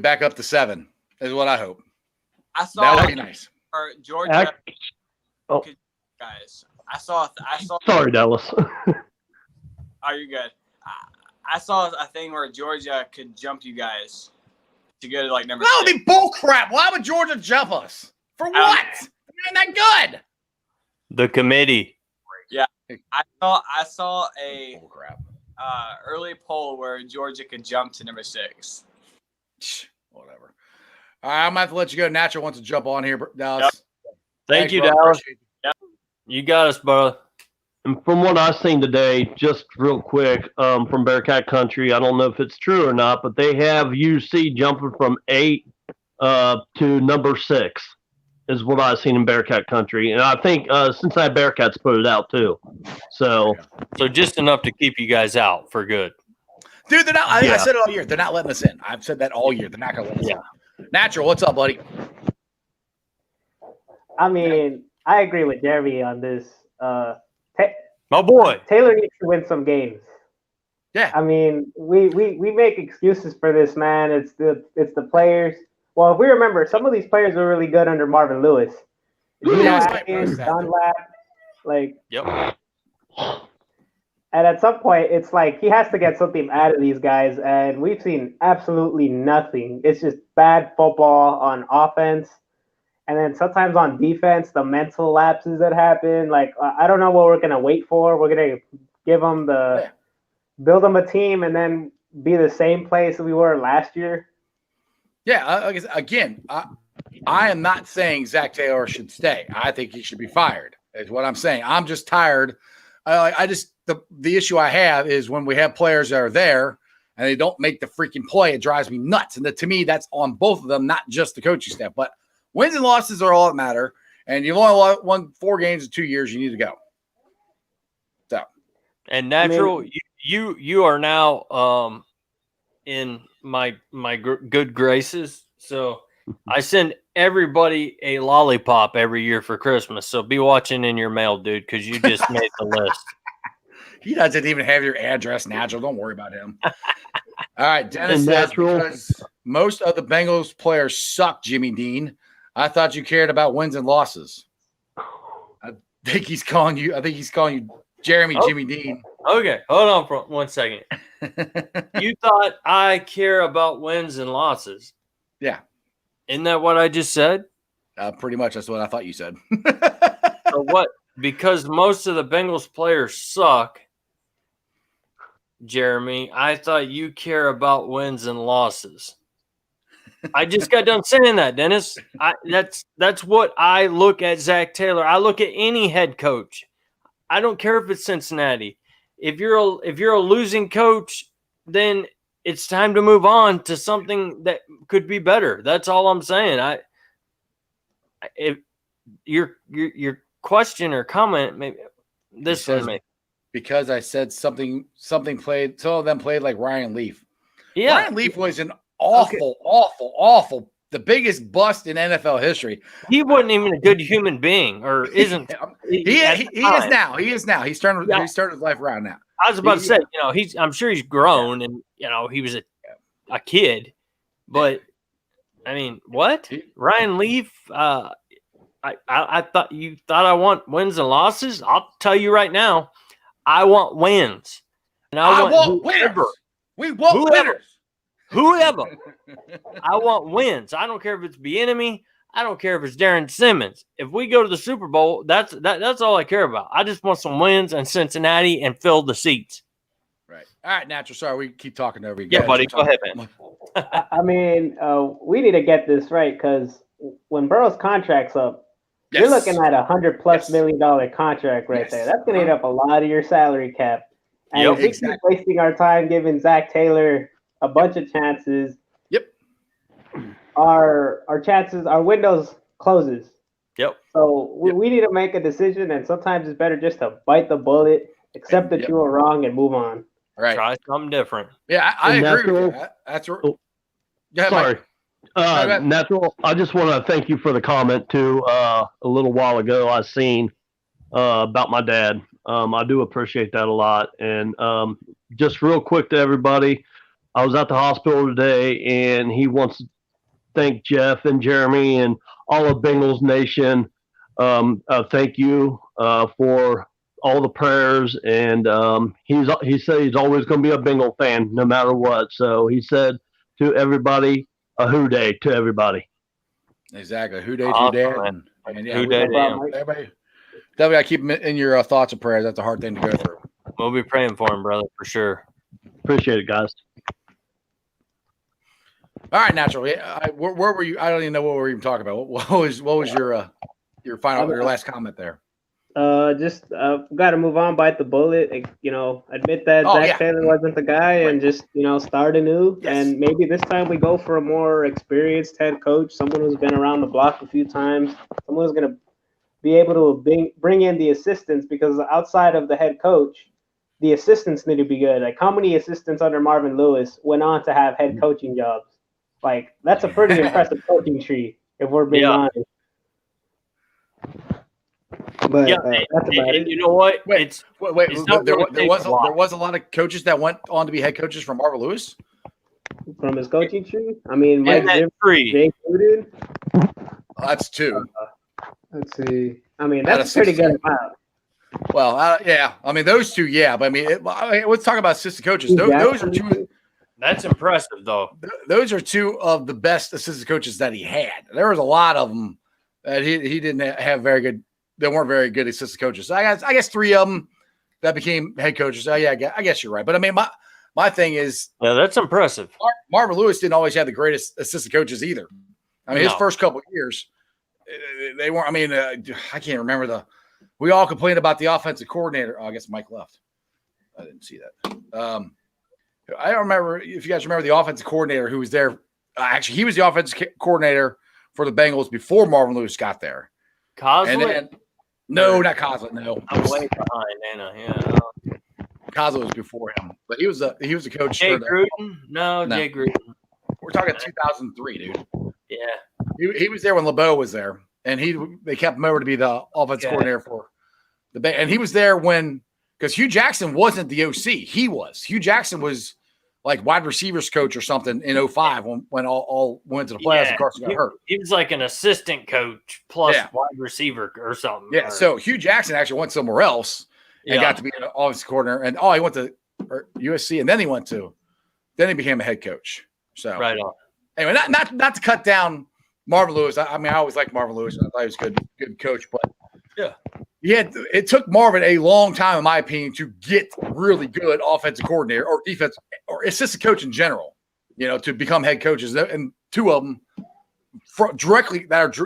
back up to 7. Is what I hope. That would be nice. Or Georgia. Oh. Guys, I saw. Sorry, Dallas. Are you good? I saw a thing where Georgia could jump you guys to go to like number. That would 6. be bull crap. Why would Georgia jump us? For what? They're not good. The committee. Yeah, I saw a early poll where Georgia could jump to number 6. Whatever. All right, I'm gonna have to let you go. Natural wants to jump on here, Dallas. Yep. Thank you, bro. Dallas. Yep. You got us, brother. And from what I've seen today, just real quick, from Bearcat Country, I don't know if it's true or not, but they have UC jumping from 8 to number 6 is what I've seen in Bearcat Country. And I think Cincinnati Bearcats put it out too. So just enough to keep you guys out for good. Dude, they're not. I said it all year. They're not letting us in. I've said that all year. They're not going to let us in. Natural, what's up, buddy? I mean, I agree with Jeremy on this. My boy. Taylor needs to win some games. Yeah. I mean, we make excuses for this, man. It's the players. Well, if we remember, some of these players were really good under Marvin Lewis. Atkins, Dunlap, Yep. And at some point, it's like he has to get something out of these guys, and we've seen absolutely nothing. It's just bad football on offense. And then sometimes on defense, the mental lapses that happen. Like, I don't know what we're going to wait for. We're going to build them a team and then be the same place we were last year. Yeah, again, I am not saying Zach Taylor should stay. I think he should be fired, is what I'm saying. I'm just tired. The issue I have is when we have players that are there and they don't make the freaking play, it drives me nuts. And to me, that's on both of them, not just the coaching staff. But wins and losses are all that matter. And you've only won 4 games in 2 years. You need to go. So, and Natural, you are now in my good graces. So I send everybody a lollipop every year for Christmas. So be watching in your mail, dude, because you just made the list. He doesn't even have your address, Natural. Don't worry about him. All right, Dennis says, because most of the Bengals players suck, Jimmy Dean. I thought you cared about wins and losses. I think he's calling you Jeremy Jimmy Dean. Okay, hold on for 1 second. You thought I care about wins and losses? Yeah. Isn't that what I just said? Pretty much. That's what I thought you said. So what? Because most of the Bengals players suck, Jeremy, I thought you care about wins and losses. I just got done saying that, Dennis. That's what I look at Zach Taylor. I look at any head coach. I don't care if it's Cincinnati. If you're a losing coach, then it's time to move on to something that could be better. That's all I'm saying. If your question or comment, maybe this one, maybe. Because I said something played. Some of them played like Ryan Leaf. Yeah, Ryan Leaf was an awful, the biggest bust in NFL history. He wasn't even a good human being, or isn't. He is now. He is now. He's starting his life around now. I was about to say, I'm sure he's grown, and he was a kid, but I mean, what? Ryan Leaf? I thought you thought I want wins and losses. I'll tell you right now, I want wins, and I want winners. We want winners. Whoever. I want wins. I don't care if it's Bieniemy. I don't care if it's Darren Simmons. If we go to the Super Bowl, that's all I care about. I just want some wins in Cincinnati and fill the seats. Right. All right, Natural. Sorry, we keep talking over you. Yeah, buddy. Go ahead, man. I mean, we need to get this right, because when Burrow's contract's up, you're looking at $100+ million contract right there. That's going to eat up a lot of your salary cap. And if we keep wasting our time giving Zach Taylor a bunch of chances, our chances, our windows closes. Yep. So we need to make a decision, and sometimes it's better just to bite the bullet accept that you were wrong and move on. Right. Try something different. Yeah, I agree with you. That's right. Oh, sorry. Natural. I just want to thank you for the comment too. A little while ago, I seen about my dad. I do appreciate that a lot. And just real quick to everybody, I was at the hospital today, and he wants to thank Jeff and Jeremy and all of Bengals Nation. Thank you for all the prayers. And he said he's always going to be a Bengal fan no matter what. So he said to everybody, a who day to everybody. Exactly. Who day to dad. And who day to him. Everybody got to keep him in your thoughts and prayers. That's a hard thing to go through. We'll be praying for him, brother, for sure. Appreciate it, guys. All right, Natural. Where were you? I don't even know what we were even talking about. What was your final, your last comment there? Just got to move on, bite the bullet. Admit that Zach Taylor wasn't the guy, and just start anew. Yes. And maybe this time we go for a more experienced head coach, someone who's been around the block a few times, someone who's going to be able to bring in the assistants, because outside of the head coach, the assistants need to be good. Like, how many assistants under Marvin Lewis went on to have head coaching jobs? Like, that's a pretty impressive coaching tree, if we're being honest. But that's about it. You know what? Wait. There was a lot of coaches that went on to be head coaches from Marvin Lewis. From his coaching tree, I mean, Mike Zimmer, Jake Gruden. That's two. Let's see. I mean, that's a pretty good amount. Well, yeah. I mean, those two, yeah. But I mean, let's talk about assistant coaches. Those are two. That's impressive, though. Those are two of the best assistant coaches that he had. There was a lot of them that he didn't have very good. They weren't very good assistant coaches. So I guess three of them that became head coaches. Oh, yeah, I guess you're right. But I mean, my thing is, yeah, that's impressive. Marvin Lewis didn't always have the greatest assistant coaches either. I mean, his first couple of years, they weren't. I mean, I can't remember we all complained about the offensive coordinator. Oh, I guess Mike left. I didn't see that. I don't remember if you guys remember the offensive coordinator who was there. Actually, he was the offensive coordinator for the Bengals before Marvin Lewis got there. Coslet? No, not Coslet. No, I'm way behind Anna. Yeah, Coslet was before him, but he was a coach. Jay Gruden? No, Jay Gruden. We're talking 2003, dude. Yeah, he was there when LeBeau was there, and they kept him over to be the offensive coordinator for the Bengals. And he was there because Hugh Jackson wasn't the OC. Hugh Jackson was like wide receivers coach or something in 05 when all went to the playoffs and Carson got hurt. He was like an assistant coach plus wide receiver or something. Yeah, so Hugh Jackson actually went somewhere else and got to be an offensive coordinator. And he went to USC, and then he became a head coach. So right on. Anyway, not to cut down Marvin Lewis. I mean, I always liked Marvin Lewis. I thought he was a good coach, but it took Marvin a long time, in my opinion, to get really good offensive coordinator or defense or assistant coach in general, to become head coaches. And two of them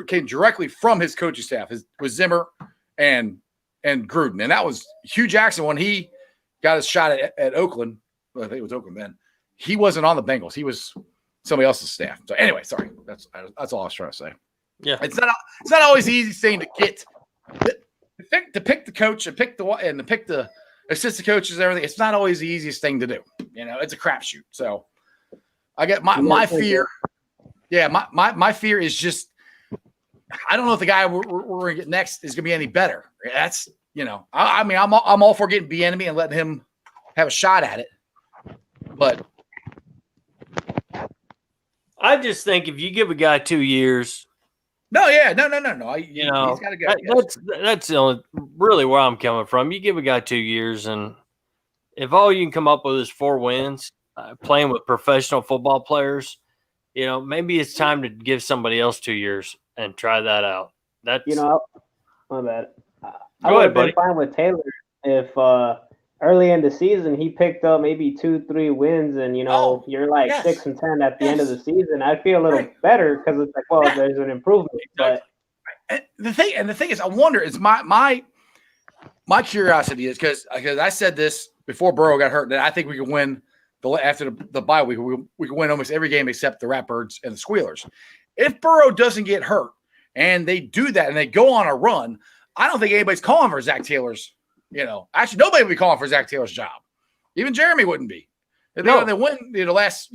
came directly from his coaching staff. Was Zimmer and Gruden. And that was Hugh Jackson when he got his shot at Oakland. Well, I think it was Oakland then. He wasn't on the Bengals. He was somebody else's staff. So anyway, sorry. That's all I was trying to say. Yeah. It's not always the easiest thing to get. To pick the coach and pick the assistant coaches and everything, it's not always the easiest thing to do. It's a crapshoot. So I get my fear. Yeah, my fear is just I don't know if the guy we're gonna get next is gonna be any better. That's I mean I'm all for getting Bieniemy and letting him have a shot at it, but I just think if you give a guy 2 years. No. He's got to go. That's the only really where I'm coming from. You give a guy 2 years, and if all you can come up with is 4 wins, playing with professional football players, maybe it's time to give somebody else 2 years and try that out. That's my bad. I would have been fine with Taylor if early in the season he picked up maybe 2-3 wins, and you're like 6-10 at the end of the season. I'd feel a little better because it's like, there's an improvement. But the thing is, I wonder is my curiosity is because I said this before Burrow got hurt that I think we could win after the bye week. We could win almost every game except the Ratbirds and the Squealers. If Burrow doesn't get hurt and they do that and they go on a run, I don't think anybody's calling for Zach Taylor's Actually, nobody would be calling for Zach Taylor's job. Even Jeremy wouldn't be. If they win the last,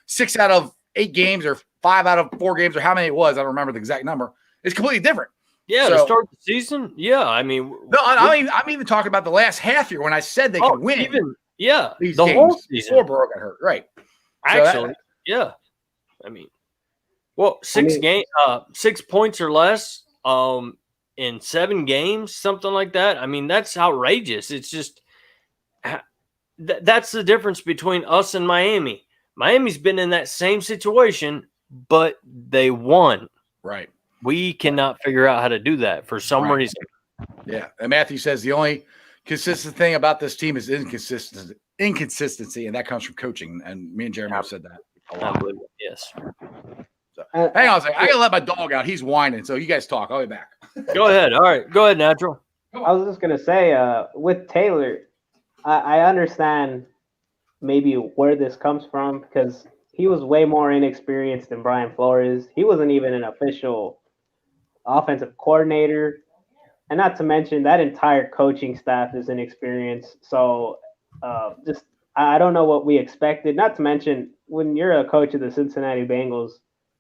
6 out of 8 games or 5 out of 4 games or how many it was, I don't remember the exact number. It's completely different. Yeah, to start the season. Yeah, I mean, no, I'm even talking about the last half year when I said they could win. These the games whole season before Burrow got hurt, right? Actually, yeah. I mean, 6 points or less, in 7 games, something like that. I mean, that's outrageous. It's just that's the difference between us and Miami. Miami's been in that same situation, but they won. Right. We cannot figure out how to do that for some reason. Yeah. And Matthew says the only consistent thing about this team is inconsistency, and that comes from coaching. And me and Jeremy have said that a lot. Yes. So, hang on a second. I got to let my dog out. He's whining. So you guys talk. I'll be back. Go ahead. All right. Go ahead, Natural. I was just going to say, with Taylor, I understand maybe where this comes from because he was way more inexperienced than Brian Flores. He wasn't even an official offensive coordinator. And not to mention that entire coaching staff is inexperienced. So I don't know what we expected. Not to mention when you're a coach of the Cincinnati Bengals,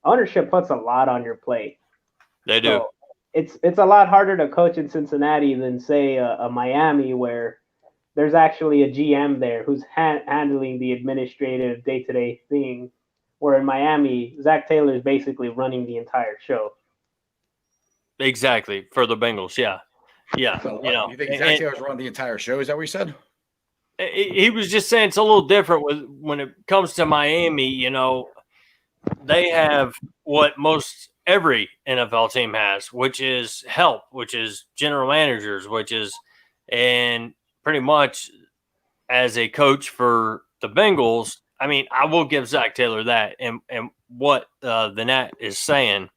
ownership puts a lot on your plate. They do. So it's a lot harder to coach in Cincinnati than say a Miami where there's actually a GM there who's handling the administrative day-to-day thing. Where in Miami, Zach Taylor is basically running the entire show. Exactly, for the Bengals, yeah. So you think Zach Taylor's run the entire show? Is that what you said? He was just saying it's a little different when it comes to Miami. They have what most every NFL team has, which is help, which is general managers, and pretty much as a coach for the Bengals. I mean, I will give Zach Taylor that, and what the Nat is saying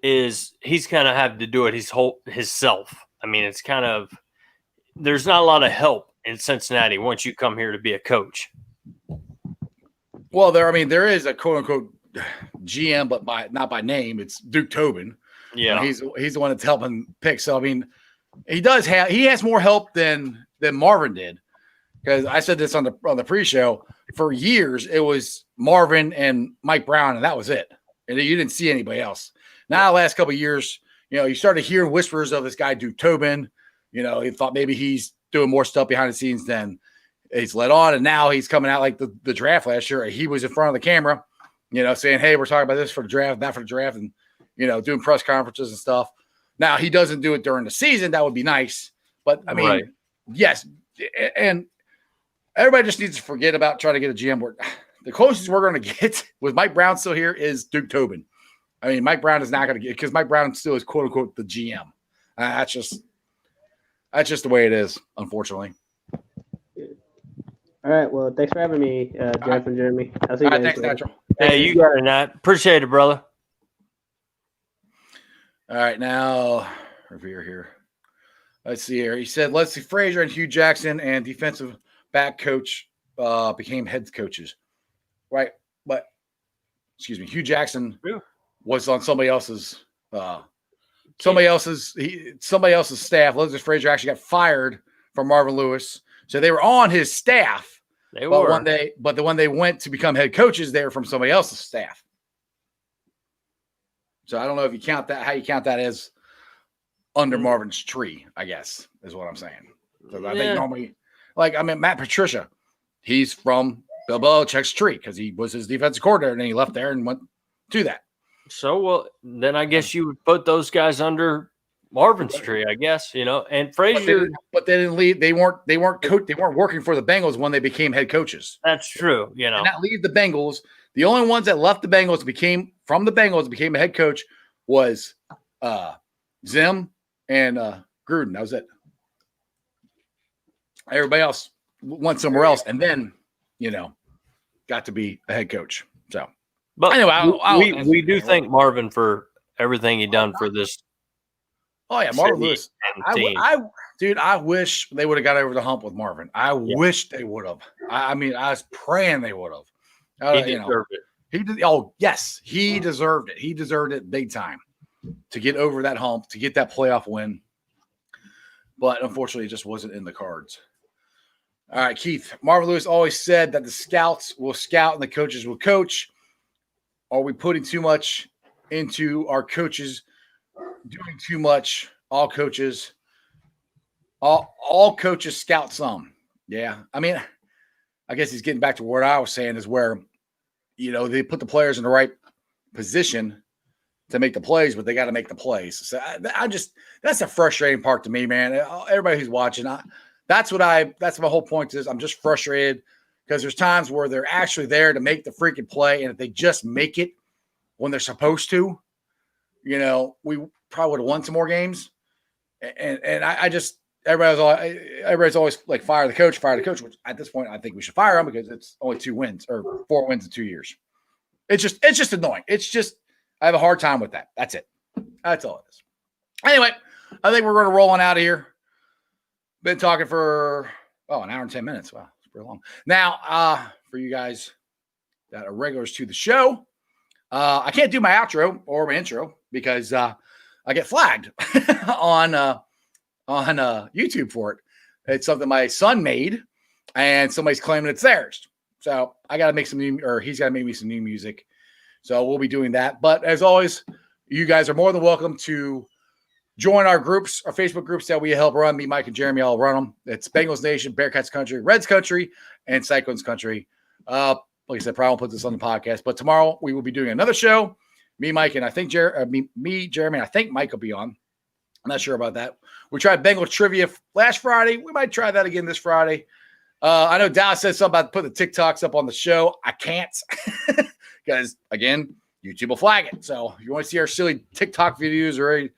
is he's kind of had to do it himself. I mean, it's kind of there's not a lot of help in Cincinnati once you come here to be a coach. Well, there is a quote unquote GM, but not by name. It's Duke Tobin. Yeah, he's the one that's helping pick. So I mean, he has more help than Marvin did. Because I said this on the pre-show, for years it was Marvin and Mike Brown, and that was it. And you didn't see anybody else. Now, the last couple of years, you started hearing whispers of this guy Duke Tobin. He thought maybe he's doing more stuff behind the scenes than he's let on, and now he's coming out like the draft last year. He was in front of the camera, saying, "Hey, we're talking about this for the draft, that for the draft," and doing press conferences and stuff. Now he doesn't do it during the season. That would be nice, but I mean, yes, and everybody just needs to forget about trying to get a GM. The closest we're going to get with Mike Brown still here is Duke Tobin. I mean, Mike Brown is not going to get because Mike Brown still is quote unquote the GM. That's just the way it is, unfortunately. All right. Well, thanks for having me, Jeff and Jeremy. I'll see you guys. Thanks, Natural. Hey, you got it, Nat. Appreciate it, brother. All right, now revere here. Let's see here. He said Leslie Frazier and Hugh Jackson and defensive back coach became head coaches, right? But Hugh Jackson was on somebody else's staff. Leslie Frazier actually got fired from Marvin Lewis, so they were on his staff. But when they went to become head coaches, they were from somebody else's staff. So I don't know if you count that, how you count that as under Marvin's tree, I guess, is what I'm saying. So I think normally, Matt Patricia, he's from Bill Belichick's tree because he was his defensive coordinator, and then he left there and went to that. So, then I guess you would put those guys under Marvin's tree, I guess, and Frazier. But they didn't leave. They weren't working for the Bengals when they became head coaches. That's true. And not leave the Bengals. The only ones that left the Bengals became a head coach was Zim and Gruden. That was it. Everybody else went somewhere else, and then got to be a head coach. So, but anyway, we do thank Marvin for everything he done for this. Oh yeah, Marvin Lewis. I wish they would have got over the hump with Marvin. I wish they would have. I mean, I was praying they would have. He deserved it. He did. Oh yes, he deserved it. He deserved it big time to get over that hump, to get that playoff win. but unfortunately, it just wasn't in the cards. All right, Keith. Marvin Lewis always said that the scouts will scout and the coaches will coach. Are we putting too much into our coaches, doing too much? All coaches scout some. Yeah. I mean, I guess he's getting back to what I was saying is where, they put the players in the right position to make the plays, but they got to make the plays. So that's the frustrating part to me, man. Everybody who's watching, that's my whole point is I'm just frustrated because there's times where they're actually there to make the freaking play. And if they just make it when they're supposed to, we probably would have won some more games. And I just, everybody's always like, fire the coach, which at this point, I think we should fire him because it's only 2 wins or 4 wins in 2 years. It's just annoying. I have a hard time with that. That's it. That's all it is. Anyway, I think we're going to roll on out of here. Been talking for, an hour and 10 minutes. Wow, it's pretty long. Now, for you guys that are regulars to the show, I can't do my outro or my intro because I get flagged on YouTube for it. It's something my son made, and somebody's claiming it's theirs. So I got to make he's got to make me some new music. So we'll be doing that. But as always, you guys are more than welcome to join our groups, our Facebook groups that we help run. Me, Mike, and Jeremy all run them. It's Bengals Nation, Bearcats Country, Reds Country, and Cyclones Country. Like I said, probably won't put this on the podcast. But tomorrow we will be doing another show. Me, Mike, and I think Jeremy, and I think Mike will be on. I'm not sure about that. We tried Bengals trivia last Friday. We might try that again this Friday. I know Dallas said something about putting the TikToks up on the show. I can't because, again, YouTube will flag it. So if you want to see our silly TikTok videos or any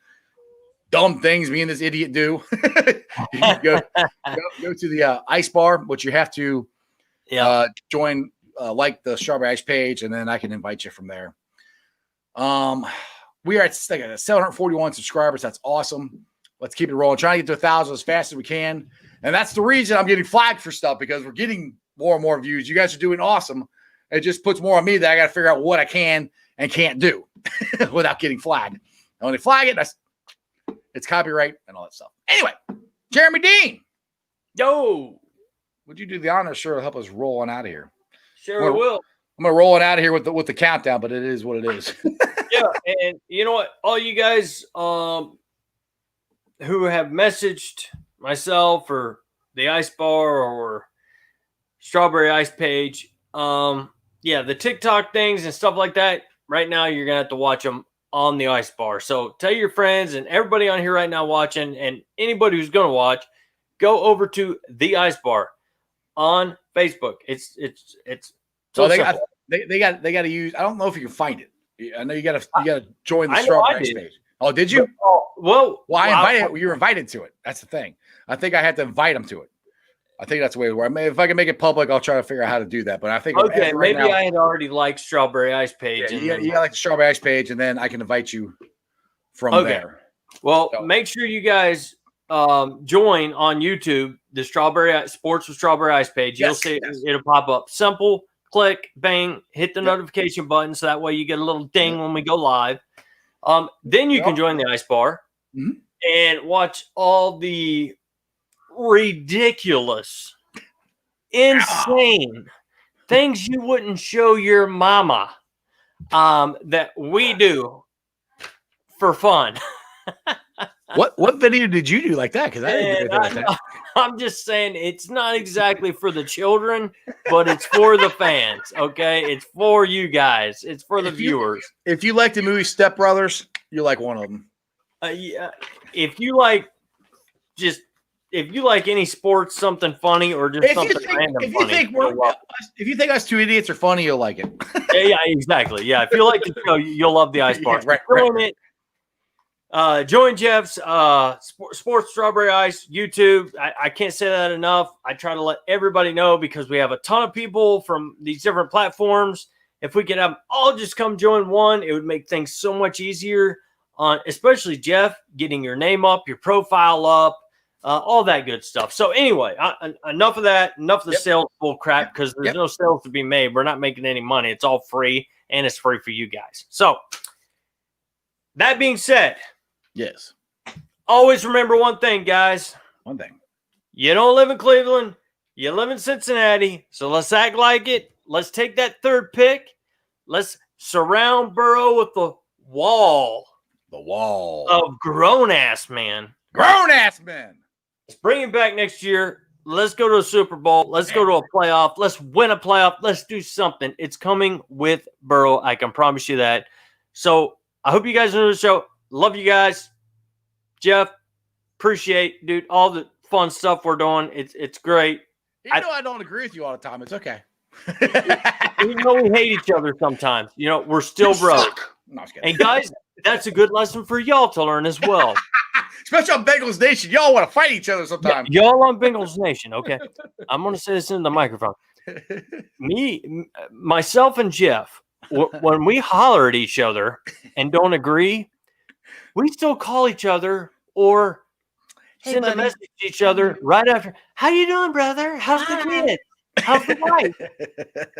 dumb things me and this idiot do, you can go to the Ice Bar, which you have to join, like the Strawberry Ice page, and then I can invite you from there. We are at 741 subscribers. That's awesome. Let's keep it rolling. Trying to get to 1,000 as fast as we can. And that's the reason I'm getting flagged for stuff, because we're getting more and more views. You guys are doing awesome. It just puts more on me that I got to figure out what I can and can't do without getting flagged. And when they flag it, it's copyright and all that stuff. Anyway, Jeremy Dean. Yo. Would you do the honor, sure, to help us roll on out of here? Sure, I will. I'm going to roll it out of here with the countdown, but it is what it is. Yeah, and you know what? All you guys who have messaged myself or the Ice Bar or Strawberry Ice page, the TikTok things and stuff like that, right now you're going to have to watch them on the Ice Bar. So tell your friends and everybody on here right now watching, and anybody who's going to watch, go over to the Ice Bar on Facebook. It's so they got to use. I don't know if you can find it. I know you got to join the Strawberry Ice page. Oh, did you? You were invited to it. That's the thing. I think I had to invite them to it. I think that's the way it works. If I can make it public, I'll try to figure out how to do that. But I think maybe I had already liked Strawberry Ice page. Yeah, you got like the Strawberry Ice page, and then I can invite you from there. Well, make sure you guys join on YouTube the Strawberry Sports with Strawberry Ice page. You'll see it'll pop up. Simple. Click, bang, hit the notification button so that way you get a little ding when we go live. Then you can join the Ice Bar and watch all the ridiculous, insane things you wouldn't show your mama that we do for fun. What video did you do like that? Because I didn't do anything like that. I'm just saying it's not exactly for the children, but it's for the fans. Okay, it's for you guys. It's for the viewers. If you like the movie Step Brothers, you're like one of them. If you like any sports, something funny, or just something random funny. If you think us two idiots are funny, you'll like it. yeah, exactly. Yeah, if you like the show, you'll love the Ice Bar. Right. Join Jeff's Sports Strawberry Ice YouTube. I can't say that enough. I try to let everybody know because we have a ton of people from these different platforms. If we could have them all just come join one, it would make things so much easier on, especially Jeff, getting your name up, your profile up, all that good stuff. So anyway, enough of that. Enough of the sales bull crap because there's no sales to be made. We're not making any money. It's all free, and it's free for you guys. So that being said, yes. Always remember one thing, guys. One thing. You don't live in Cleveland. You live in Cincinnati. So let's act like it. Let's take that third pick. Let's surround Burrow with the wall. The wall. Of grown-ass men. Grown-ass men. Let's bring him back next year. Let's go to a Super Bowl. Let's go to a playoff. Let's win a playoff. Let's do something. It's coming with Burrow. I can promise you that. So I hope you guys enjoy the show. Love you guys. Jeff, appreciate, dude, all the fun stuff we're doing. It's great. Even though I don't agree with you all the time, it's okay. Even though we hate each other sometimes, we're still bros. No, and guys, that's a good lesson for y'all to learn as well. Especially on Bengals Nation. Y'all want to fight each other sometimes. Yeah, y'all on Bengals Nation, okay? I'm going to say this into the microphone. Myself and Jeff, when we holler at each other and don't agree, we still call each other or send a message to each other right after. How you doing, brother? How's the kid? How's the wife?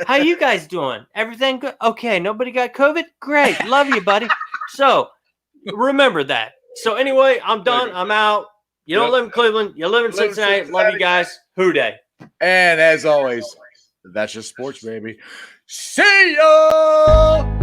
How you guys doing? Everything good? Okay, nobody got COVID? Great. Love you, buddy. So remember that. So anyway, I'm done. I'm out. You don't live in Cleveland. You live in Cincinnati. Love you guys. Hoo-day. And as always, that's just sports, baby. See ya!